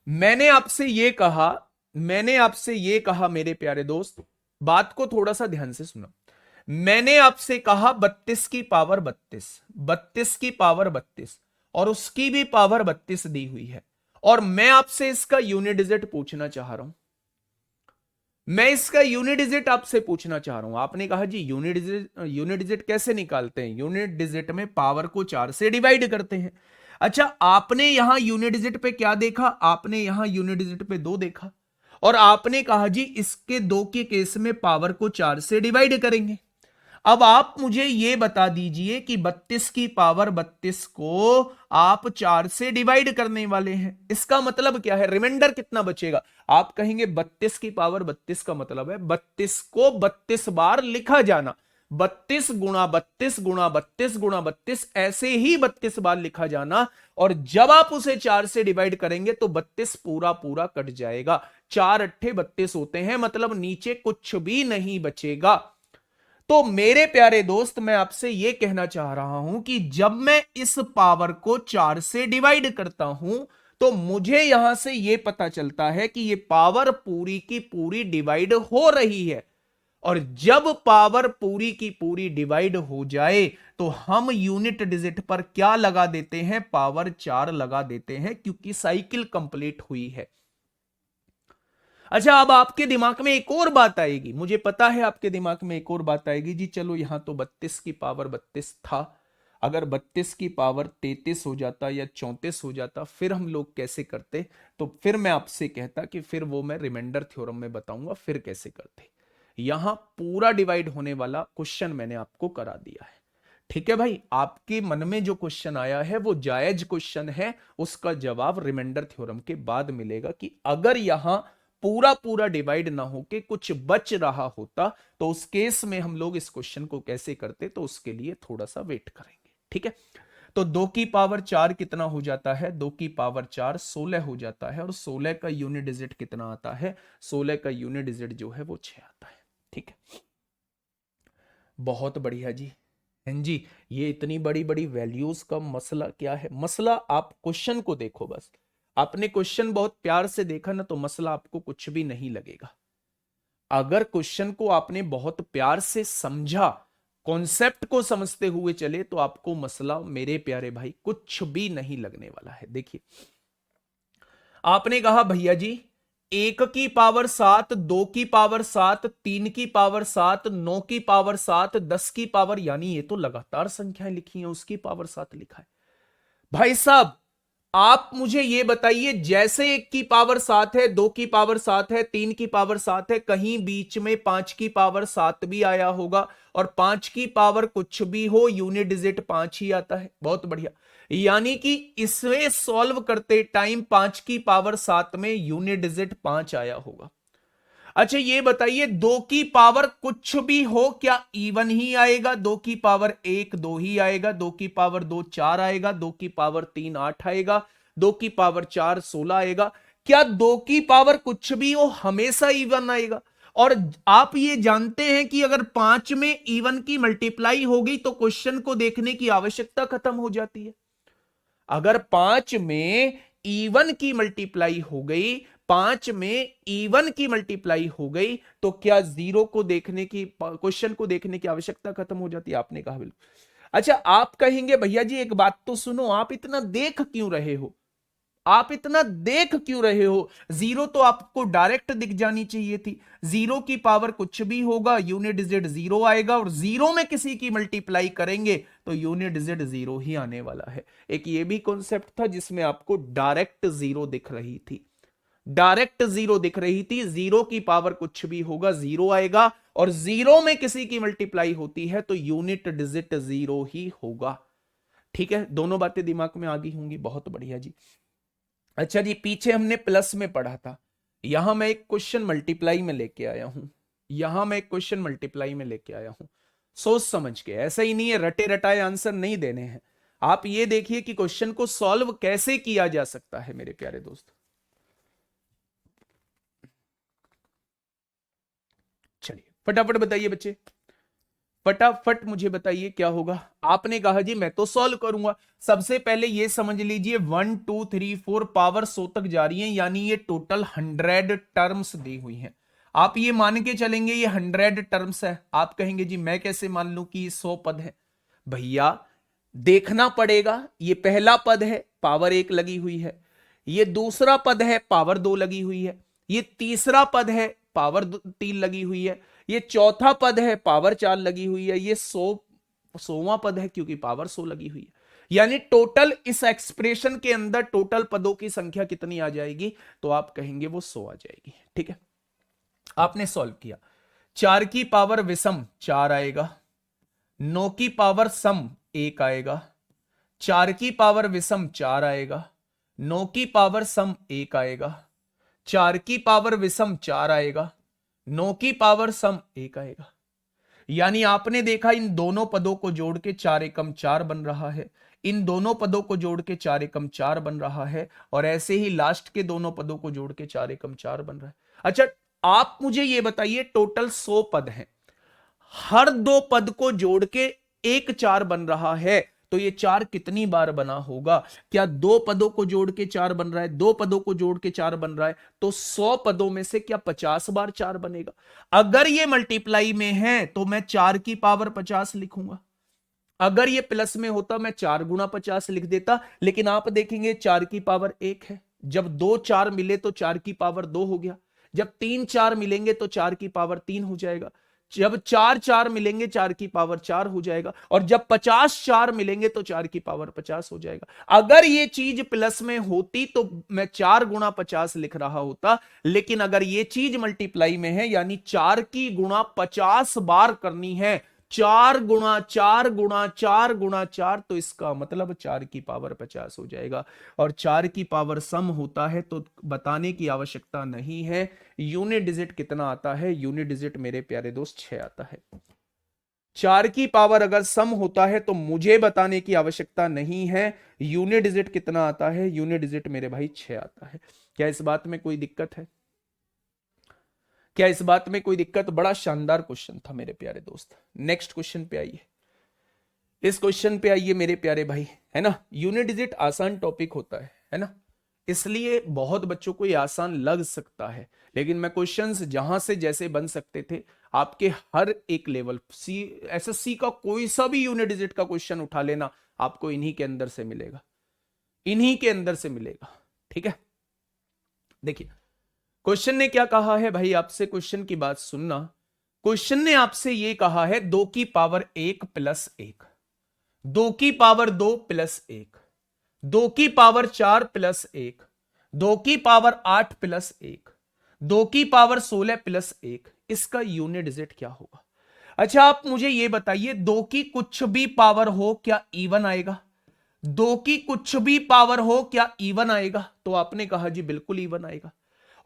मैंने आपसे ये कहा, मैंने आपसे ये कहा मेरे प्यारे दोस्त, बात को थोड़ा सा ध्यान से सुनो। मैंने आपसे कहा 32 की पावर 32, 32 की पावर 32 और उसकी भी पावर 32 दी हुई है, और मैं आपसे इसका यूनिट डिजिट पूछना चाह रहा हूं। मैं इसका यूनिट डिजिट आपसे पूछना चाह रहा हूं। आपने कहा जी यूनिट डिजिट कैसे निकालते हैं? यूनिट डिजिट में पावर को 4 से डिवाइड करते हैं। अच्छा आपने यहां यूनिट डिजिट पे क्या देखा? आपने यहां यूनिट डिजिट पे 2 देखा, और आपने कहा जी इसके 2 के केस में पावर को 4 से डिवाइड करेंगे। अब आप मुझे यह बता दीजिए कि 32 की पावर 32 को आप 4 से डिवाइड करने वाले हैं, इसका मतलब क्या है? रिमाइंडर कितना बचेगा? आप कहेंगे 32 की पावर 32 का मतलब है 32 को 32 बार लिखा जाना, 32 गुणा 32 गुणा 32 गुणा 32 ऐसे ही 32 बार लिखा जाना, और जब आप उसे 4 से डिवाइड करेंगे तो 32 पूरा पूरा कट जाएगा। 4 अट्ठे 32 होते हैं, मतलब नीचे कुछ भी नहीं बचेगा। तो मेरे प्यारे दोस्त मैं आपसे यह कहना चाह रहा हूं कि जब मैं इस पावर को 4 से डिवाइड करता हूं तो मुझे यहां से यह पता चलता है कि यह पावर पूरी की पूरी डिवाइड हो रही है, और जब पावर पूरी की पूरी डिवाइड हो जाए तो हम यूनिट डिजिट पर क्या लगा देते हैं? पावर 4 लगा देते हैं, क्योंकि साइकिल कंप्लीट हुई है। अच्छा अब आपके दिमाग में एक और बात आएगी, मुझे पता है आपके दिमाग में एक और बात आएगी जी, चलो यहां तो 32 की पावर 32 था, अगर 32 की पावर 33 हो जाता या 34 हो जाता फिर हम लोग कैसे करते? तो फिर मैं आपसे कहता कि फिर वो मैं रिमाइंडर थ्योरम में बताऊंगा फिर कैसे करते। यहां पूरा डिवाइड होने वाला क्वेश्चन मैंने आपको करा दिया है। ठीक है भाई, आपके मन में जो क्वेश्चन आया है वो जायज क्वेश्चन है, उसका जवाब रिमाइंडर थ्योरम के बाद मिलेगा कि अगर यहां पूरा पूरा डिवाइड ना होके कुछ बच रहा होता तो उस केस में हम लोग इस क्वेश्चन को कैसे करते, तो उसके लिए थोड़ा सा वेट करेंगे। ठीक है, तो 2 की पावर 4 कितना हो जाता है? 2 की पावर 4 16 हो जाता है, और 16 का यूनिट डिजिट कितना आता है? 16 का यूनिट डिजिट जो है वो 6 आता है। ठीक है, बहुत बढ़िया जी। हैं जी, ये इतनी बड़ी बड़ी वैल्यूज का मसला क्या है? मसला आप क्वेश्चन को देखो बस, आपने क्वेश्चन बहुत प्यार से देखा ना तो मसला आपको कुछ भी नहीं लगेगा। अगर क्वेश्चन को आपने बहुत प्यार से समझा, कॉन्सेप्ट को समझते हुए चले तो आपको मसला मेरे प्यारे भाई कुछ भी नहीं लगने वाला है। देखिए आपने कहा भैया जी 1 की पावर 7, 2 की पावर 7, 3 की पावर 7, 9 की पावर 7, 10 की पावर, यानी ये तो लगातार संख्याएं लिखी हैं, उसकी पावर 7 लिखा है। भाई साहब आप मुझे यह बताइए, जैसे 1 की पावर 7 है, 2 की पावर 7 है, 3 की पावर 7 है, कहीं बीच में 5 की पावर 7 भी आया होगा, और 5 की पावर कुछ भी हो यूनिट डिजिट 5 ही आता है। बहुत बढ़िया, यानी कि इसमें सॉल्व करते टाइम 5 की पावर 7 में यूनिट डिजिट 5 आया होगा। अच्छा ये बताइए 2 की पावर कुछ भी हो क्या इवन ही आएगा? 2 की पावर 1 2 ही आएगा, 2 की पावर 2 4 आएगा, 2 की पावर 3 8 आएगा, 2 की पावर 4 16 आएगा। क्या 2 की पावर कुछ भी हो हमेशा इवन आएगा? और आप ये जानते हैं कि अगर 5 में इवन की मल्टीप्लाई हो गई तो क्वेश्चन को देखने की आवश्यकता खत्म हो जाती है। अगर 5 में इवन की मल्टीप्लाई हो गई, 5 में इवन की मल्टीप्लाई हो गई तो क्या जीरो को देखने की, क्वेश्चन को देखने की आवश्यकता खत्म हो जाती है? आपने कहा बिल्कुल। अच्छा, आप कहेंगे भैया जी एक बात तो सुनो, आप इतना देख क्यों रहे हो? आप इतना देख क्यों रहे हो? जीरो तो आपको डायरेक्ट दिख जानी चाहिए थी। जीरो की पावर कुछ भी होगा, यूनिट डिजिट जीरो आएगा, और जीरो में किसी की मल्टीप्लाई करेंगे तो यूनिट डिजिट जीरो ही आने वाला है। एक ये भी कॉन्सेप्ट था जिसमें आपको डायरेक्ट जीरो दिख रही थी, डायरेक्ट जीरो दिख रही थी। जीरो की पावर कुछ भी होगा, जीरो आएगा, और जीरो में किसी की मल्टीप्लाई होती है तो यूनिट डिजिट जीरो ही होगा। ठीक है, दोनों बातें दिमाग में आ गई होंगी, बहुत बढ़िया जी। अच्छा जी, पीछे हमने प्लस में पढ़ा था, यहां मैं एक क्वेश्चन मल्टीप्लाई में लेके आया हूं, यहां मैं एक क्वेश्चन मल्टीप्लाई में लेके आया हूं। सोच समझ के, ऐसा ही नहीं है रटे रटाए आंसर नहीं देने हैं। आप ये देखिए कि क्वेश्चन को सॉल्व कैसे किया जा सकता है मेरे प्यारे दोस्त। चलिए फटाफट बताइए बच्चे, फटाफट मुझे बताइए क्या होगा। आपने कहा जी मैं तो सॉल्व करूंगा। सबसे पहले ये समझ लीजिए 1 2 3 4 पावर 100 तक जा रही है, यानी ये टोटल 100 टर्म्स दी हुई हैं। आप ये मान के चलेंगे ये 100 टर्म्स है। आप कहेंगे जी मैं कैसे मान लूं कि ये 100 पद है? भैया देखना पड़ेगा, ये पहला पद है पावर 1 लगी हुई है, ये दूसरा पद है पावर 2 लगी हुई है, ये तीसरा पद है पावर 3 लगी हुई है, ये चौथा पद है पावर 4 लगी हुई है, ये 100वां पद है क्योंकि पावर 100 लगी हुई है। यानी टोटल इस एक्सप्रेशन के अंदर टोटल पदों की संख्या कितनी आ जाएगी? तो आप कहेंगे वो 100 आ जाएगी। ठीक है, आपने सॉल्व किया। 4 की पावर विषम 4 आएगा, 9 की पावर सम 1 आएगा, 4 की पावर विषम 4 आएगा, 9 की पावर सम 1 आएगा, 4 की पावर विषम 4 आएगा, 9 की पावर सम 1 आएगा। यानी आपने देखा इन दोनों पदों को जोड़ के 4 एकम 4 बन रहा है, इन दोनों पदों को जोड़ के 4 एकम 4 बन रहा है, और ऐसे ही लास्ट के दोनों पदों को जोड़ के 4 एकम 4 बन रहा है। अच्छा, आप मुझे यह बताइए टोटल 100 पद हैं, हर दो पद को जोड़ के एक 4 बन रहा है, तो ये 4 कितनी बार बना होगा? क्या दो पदों को जोड़ के 4 बन रहा है, दो पदों को जोड़ के 4 बन रहा है, तो 100 पदों में से क्या 50 बार 4 बनेगा? अगर ये मल्टीप्लाई में है तो मैं 4 की पावर 50 लिखूंगा, अगर ये प्लस में होता मैं 4 गुना 50 लिख देता। लेकिन आप देखेंगे 4 की पावर 1 है, जब 2 4 मिले तो 4 की पावर 2 हो गया, जब 3 4 मिलेंगे तो 4 की पावर 3 हो जाएगा, जब 4 4 मिलेंगे 4 की पावर 4 हो जाएगा, और जब 50 4 मिलेंगे तो 4 की पावर 50 हो जाएगा। अगर ये चीज प्लस में होती तो मैं 4 गुना 50 लिख रहा होता, लेकिन अगर ये चीज मल्टीप्लाई में है यानी 4 की गुणा 50 बार करनी है, 4 गुणा 4 गुणा 4 गुणा 4, तो इसका मतलब 4 की पावर 50 हो जाएगा। और 4 की पावर सम होता है तो बताने की आवश्यकता नहीं है। यूनिट डिजिट कितना आता है? यूनिट डिजिट मेरे प्यारे दोस्त 6 आता है। 4 की पावर अगर सम होता है तो मुझे बताने की आवश्यकता नहीं है। यूनिट डिजिट कितना आता है? यूनिट डिजिट मेरे भाई 6 आता है। क्या इस बात में कोई दिक्कत है? क्या इस बात में कोई दिक्कत? बड़ा शानदार क्वेश्चन था मेरे प्यारे दोस्त। नेक्स्ट क्वेश्चन पे आइए, इस क्वेश्चन पे आइए मेरे प्यारे भाई, है ना। यूनिट डिजिट आसान टॉपिक होता है ना, इसलिए बहुत बच्चों को ये आसान लग सकता है, लेकिन मैं क्वेश्चंस जहां से जैसे बन सकते थे आपके हर एक लेवल एसएससी का कोई सा भी यूनिट डिजिट का क्वेश्चन उठा लेना, आपको इन्हीं के अंदर से मिलेगा, इन्हीं के अंदर से मिलेगा। ठीक है, देखिए क्वेश्चन ने क्या कहा है भाई आपसे, क्वेश्चन की बात सुनना। क्वेश्चन ने आपसे ये कहा है 2 की पावर 1 प्लस 1, 2 की पावर 2 प्लस 1, 2 की पावर 4 प्लस 1, 2 की पावर 8 प्लस 1, 2 की पावर 16 प्लस 1, इसका यूनिट डिजिट क्या होगा? अच्छा आप मुझे ये बताइए 2 की कुछ भी पावर हो क्या इवन आएगा? 2 की कुछ भी पावर हो क्या इवन आएगा? तो आपने कहा जी बिल्कुल इवन आएगा।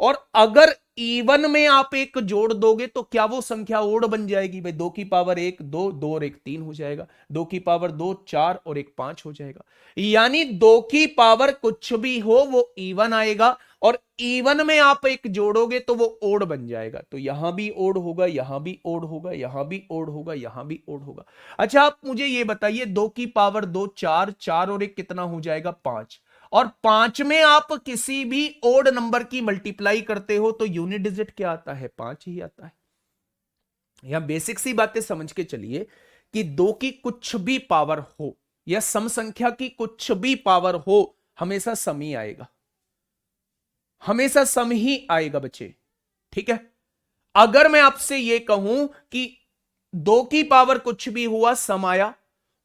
और अगर इवन में आप एक जोड़ दोगे तो क्या वो संख्या ओड बन जाएगी भाई? 2 की पावर 1 2, 2 और 1 3 हो जाएगा, 2 की पावर 2 4 और 1 5 हो जाएगा। यानी 2 की पावर कुछ भी हो वो इवन आएगा, और इवन में आप एक जोड़ोगे तो वो ओड बन जाएगा। तो यहां भी ओड होगा, यहां भी ओड होगा, यहां भी ओड होगा, यहां भी ओड होगा। अच्छा आप मुझे ये बताइए, 2 की पावर 2 4, 4 और 1 कितना हो जाएगा? 5। और 5 में आप किसी भी ओड नंबर की मल्टीप्लाई करते हो तो यूनिट डिजिट क्या आता है? 5 ही आता है। यहां बेसिक सी बातें समझ के चलिए कि 2 की कुछ भी पावर हो या सम संख्या की कुछ भी पावर हो, हमेशा सम ही आएगा, हमेशा सम ही आएगा बच्चे। ठीक है, अगर मैं आपसे यह कहूं कि 2 की पावर कुछ भी हुआ, सम आया,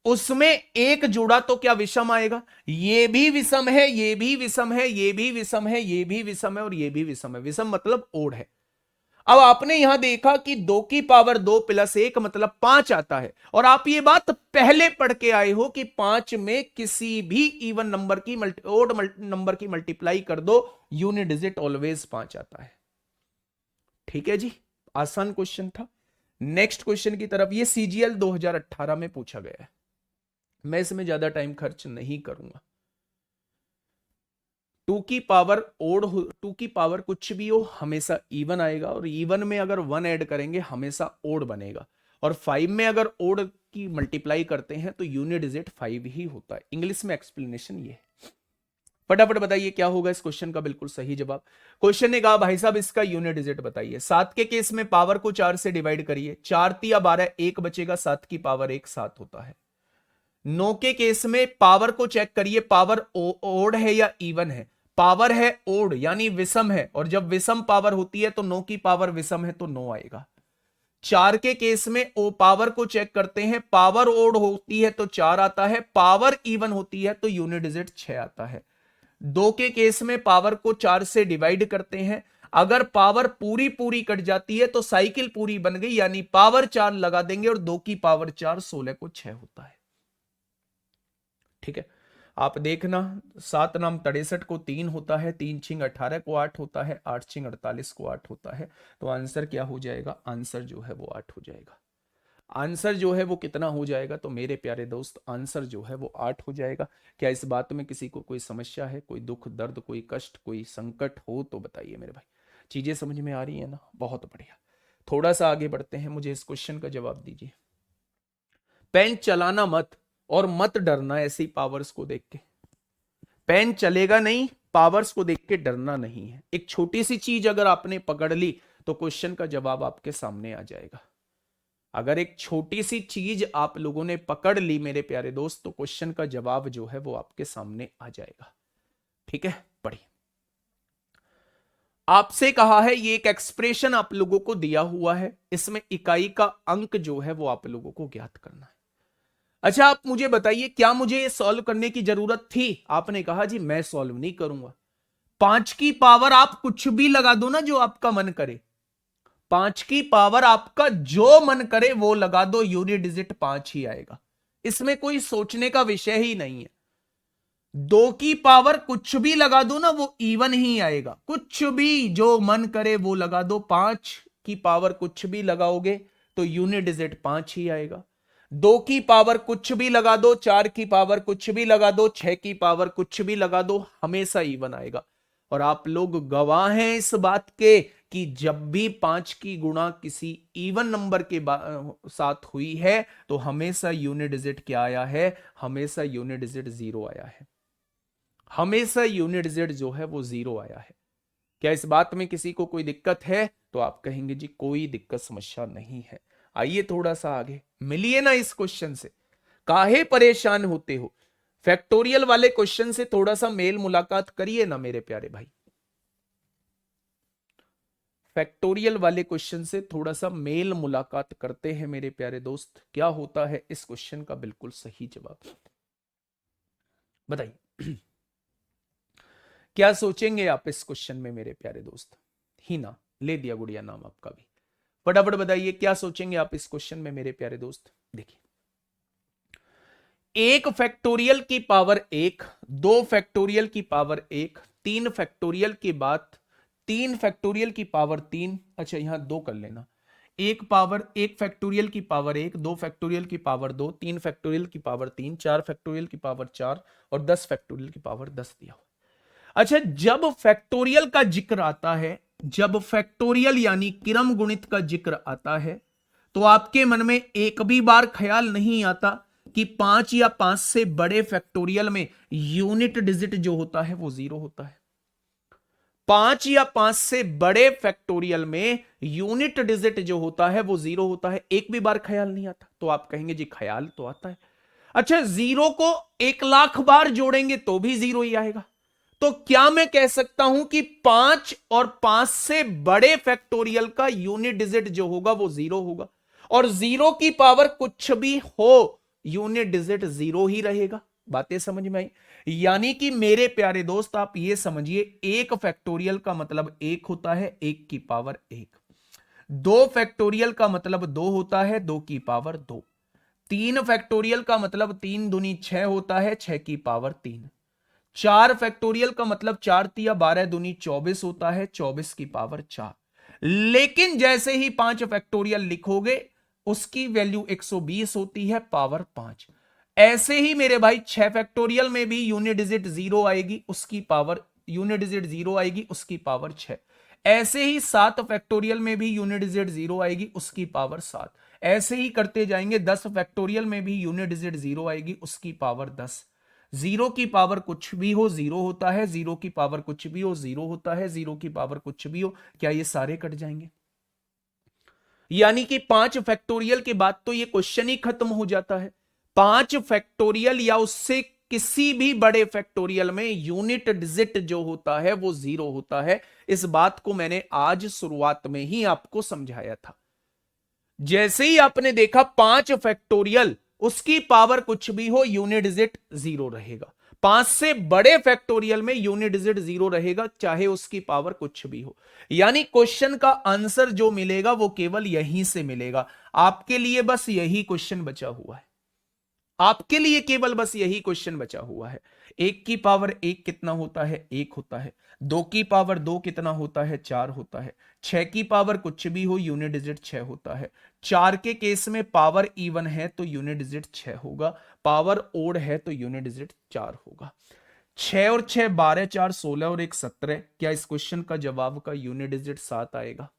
उसमें एक जुड़ा तो क्या विषम आएगा? ये भी विषम है, ये भी विषम है, ये भी विषम है, ये भी विषम है और ये भी विषम है। विषम मतलब ओड है। अब आपने यहां देखा कि 2 की पावर 2 प्लस 1 मतलब 5 आता है, और आप ये बात पहले पढ़ के आए हो कि 5 में किसी भी इवन नंबर की ओड नंबर की मल्टीप्लाई कर दो, यूनिट डिजिट ऑलवेज 5 आता है। ठीक है जी, आसान क्वेश्चन था। नेक्स्ट क्वेश्चन की तरफ, ये सीजीएल 2018 में पूछा गया है, मैं इसमें ज्यादा टाइम खर्च नहीं करूंगा। 2 की पावर ओड हो, 2 की पावर कुछ भी हो, हमेशा इवन आएगा, और इवन में अगर 1 ऐड करेंगे हमेशा ओड बनेगा, और 5 में अगर ओड की मल्टीप्लाई करते हैं तो यूनिट डिजिट 5 ही होता है। इंग्लिश में एक्सप्लेनेशन ये है। फटाफट बताइए क्या होगा इस क्वेश्चन का बिल्कुल सही जवाब। क्वेश्चन ने कहा भाई साहब इसका यूनिट डिजिट बताइए। 7 के केस में पावर को 4 से डिवाइड करिए, 4 तिया 12, 1 बचेगा, 7 की पावर 1 7 होता है। 9 के केस में पावर को चेक करिए, पावर ओड है या इवन है? पावर है ओड यानी विषम है, और जब विषम पावर होती है तो 9 की पावर विषम है तो 9 आएगा। 4 के केस में ओ पावर को चेक करते हैं, पावर ओड होती है तो 4 आता है, पावर इवन होती है तो यूनिट डिजिट 6 आता है। 2 के केस में पावर को 4 से डिवाइड करते हैं, अगर पावर पूरी पूरी कट जाती है तो साइकिल पूरी बन गई, यानी पावर 4 लगा देंगे और 2 की पावर 4 16 को 6 होता है। ठीक है, आप देखना 7 नाम 63 को 3 होता है, 3 छिंग 18 को 8 होता है, 8 छिंग 48 को 8 होता है। तो आंसर क्या हो जाएगा? आंसर जो है वो 8 हो जाएगा। आंसर जो है वो कितना हो जाएगा? तो मेरे प्यारे दोस्त आंसर जो है वो 8 हो जाएगा। क्या इस बात में किसी को कोई समस्या है, कोई दुख दर्द, कोई कष्ट, कोई संकट हो तो बताइए मेरे भाई। चीजें समझ में आ रही है ना? बहुत बढ़िया। थोड़ा सा आगे बढ़ते हैं, मुझे इस क्वेश्चन का जवाब दीजिए। पेन चलाना मत और मत डरना ऐसी पावर्स को देख के। पेन चलेगा नहीं, पावर्स को देख के डरना नहीं है। एक छोटी सी चीज अगर आपने पकड़ ली तो क्वेश्चन का जवाब आपके सामने आ जाएगा। अगर एक छोटी सी चीज आप लोगों ने पकड़ ली मेरे प्यारे दोस्त, तो क्वेश्चन का जवाब जो है वो आपके सामने आ जाएगा। ठीक है, पढ़िए। आपसे कहा है, ये एक एक्सप्रेशन आप लोगों को दिया हुआ है, इसमें इकाई का अंक जो है वो आप लोगों को ज्ञात करना है। अच्छा आप मुझे बताइए, क्या मुझे ये सॉल्व करने की जरूरत थी? आपने कहा जी मैं सॉल्व नहीं करूंगा। 5 की पावर आप कुछ भी लगा दो ना, जो आपका मन करे। 5 की पावर आपका जो मन करे वो लगा दो, यूनिट डिजिट 5 ही आएगा। इसमें कोई सोचने का विषय ही नहीं है। 2 की पावर कुछ भी लगा दो ना, वो इवन ही आएगा। कुछ भी जो मन करे वो लगा दो, 5 की पावर कुछ भी लगाओगे तो यूनिट डिजिट 5 ही आएगा। 2 की पावर कुछ भी लगा दो, 4 की पावर कुछ भी लगा दो, 6 की पावर कुछ भी लगा दो, हमेशा इवन आएगा। और आप लोग गवाह हैं इस बात के कि जब भी 5 की गुणा किसी इवन नंबर के साथ हुई है तो हमेशा यूनिट डिजिट क्या आया है? हमेशा यूनिट डिजिट 0 आया है। हमेशा यूनिट डिजिट जो है वो 0 आया है। क्या इस बात में किसी को कोई दिक्कत है? तो आप कहेंगे जी कोई दिक्कत समस्या नहीं है। आइए थोड़ा सा आगे मिलिए ना इस क्वेश्चन से। काहे परेशान होते हो? फैक्टोरियल वाले क्वेश्चन से थोड़ा सा मेल मुलाकात करिए ना मेरे प्यारे भाई। फैक्टोरियल वाले क्वेश्चन से थोड़ा सा मेल मुलाकात करते हैं मेरे प्यारे दोस्त। क्या होता है इस क्वेश्चन का बिल्कुल सही जवाब बताइए। क्या सोचेंगे आप इस क्वेश्चन में मेरे प्यारे दोस्त? हीना ले दिया गुड़िया नाम आपका भी। फटाफट बताइए क्या सोचेंगे आप इस क्वेश्चन में मेरे प्यारे दोस्त। देखिए, 1 फैक्टोरियल की पावर 1, 2 फैक्टोरियल की पावर 1, 3 फैक्टोरियल के बाद 3 फैक्टोरियल की पावर 3, अच्छा यहां 2 कर लेना, एक फैक्टोरियल की पावर 1, 2 फैक्टोरियल की पावर 2, 3 फैक्टोरियल की पावर 3, 4 फैक्टोरियल की पावर 4 और 10 फैक्टोरियल की पावर 10 दिया हुआ। अच्छा, जब फैक्टोरियल का जिक्र आता है, जब फैक्टोरियल यानी क्रम गुणित का जिक्र आता है, तो आपके मन में एक भी बार ख्याल नहीं आता कि 5 या 5 से बड़े फैक्टोरियल में यूनिट डिजिट जो होता है वो 0 होता है। 5 या 5 से बड़े फैक्टोरियल में यूनिट डिजिट जो होता है वो 0 होता है, एक भी बार ख्याल नहीं आता। तो आप कहेंगे जी ख्याल तो आता है। अच्छा, 0 को 1,00,000 बार जोड़ेंगे तो भी 0 ही आएगा। तो क्या मैं कह सकता हूं कि 5 और 5 से बड़े फैक्टोरियल का यूनिट डिजिट जो होगा वो 0 होगा, और 0 की पावर कुछ भी हो यूनिट डिजिट 0 ही रहेगा। बातें समझ में आई? यानी कि मेरे प्यारे दोस्त आप ये समझिए, एक फैक्टोरियल का मतलब 1 होता है, 1 की पावर 1। 2 फैक्टोरियल का मतलब 2 होता है, 2 की पावर 2। 3 फैक्टोरियल का मतलब 3 दूनी 6 होता है, 6 की पावर 3। 4 फैक्टोरियल का मतलब 4 तिया 12 दूनी 24 होता है, 24 की पावर 4। लेकिन जैसे ही 5 फैक्टोरियल लिखोगे उसकी वैल्यू 120 होती है, पावर 5। ऐसे ही मेरे भाई 6 फैक्टोरियल में भी यूनिट डिजिट 0 आएगी, उसकी पावर यूनिट डिजिट 0 आएगी, उसकी पावर 6। ऐसे ही 7 फैक्टोरियल में भी यूनिट डिजिट 0 आएगी, उसकी पावर 7। ऐसे ही करते जाएंगे, 10 फैक्टोरियल में भी यूनिट डिजिट 0 आएगी, उसकी पावर 10। 0 की पावर कुछ भी हो 0 होता है, 0 की पावर कुछ भी हो 0 होता है, 0 की पावर कुछ भी हो, क्या ये सारे कट जाएंगे? यानी कि 5 फैक्टोरियल के बाद तो ये क्वेश्चन ही खत्म हो जाता है। 5 फैक्टोरियल या उससे किसी भी बड़े फैक्टोरियल में यूनिट डिजिट जो होता है वो 0 होता है। इस बात को मैंने आज शुरुआत में ही आपको समझाया था। जैसे ही आपने देखा 5 फैक्टोरियल, उसकी पावर कुछ भी हो यूनिट डिजिट 0 रहेगा। 5 से बड़े फैक्टोरियल में यूनिट डिजिट 0 रहेगा, चाहे उसकी पावर कुछ भी हो। यानी क्वेश्चन का आंसर जो मिलेगा वो केवल यहीं से मिलेगा। आपके लिए बस यही क्वेश्चन बचा हुआ है, आपके लिए केवल बस यही क्वेश्चन बचा हुआ है। 1 की पावर 1 कितना होता है? 1 होता है। 2 की पावर 2 कितना होता है? 4 होता है। 6 की पावर कुछ भी हो यूनिट डिजिट 6 होता है। 4 के केस में पावर इवन है तो यूनिट डिजिट 6 होगा, पावर ओड है तो यूनिट डिजिट 4 होगा। 6 और 6 12, 4 16 और 1 17। क्या इस क्वेश्चन का जवाब का यूनिट डिजिट 7 आएगा?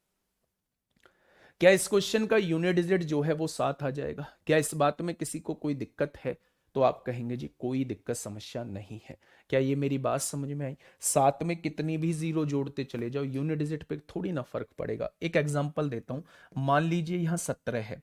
क्या इस क्वेश्चन का यूनिट डिजिट जो है वो 7 आ जाएगा? क्या इस बात में किसी को कोई दिक्कत है? तो आप कहेंगे जी कोई दिक्कत समस्या नहीं है। क्या ये मेरी बात समझ में आई? 7 में कितनी भी 0 जोड़ते चले जाओ, यूनिट डिजिट पे थोड़ी ना फर्क पड़ेगा। एक एग्जांपल देता हूं, मान लीजिए यहां 17 है,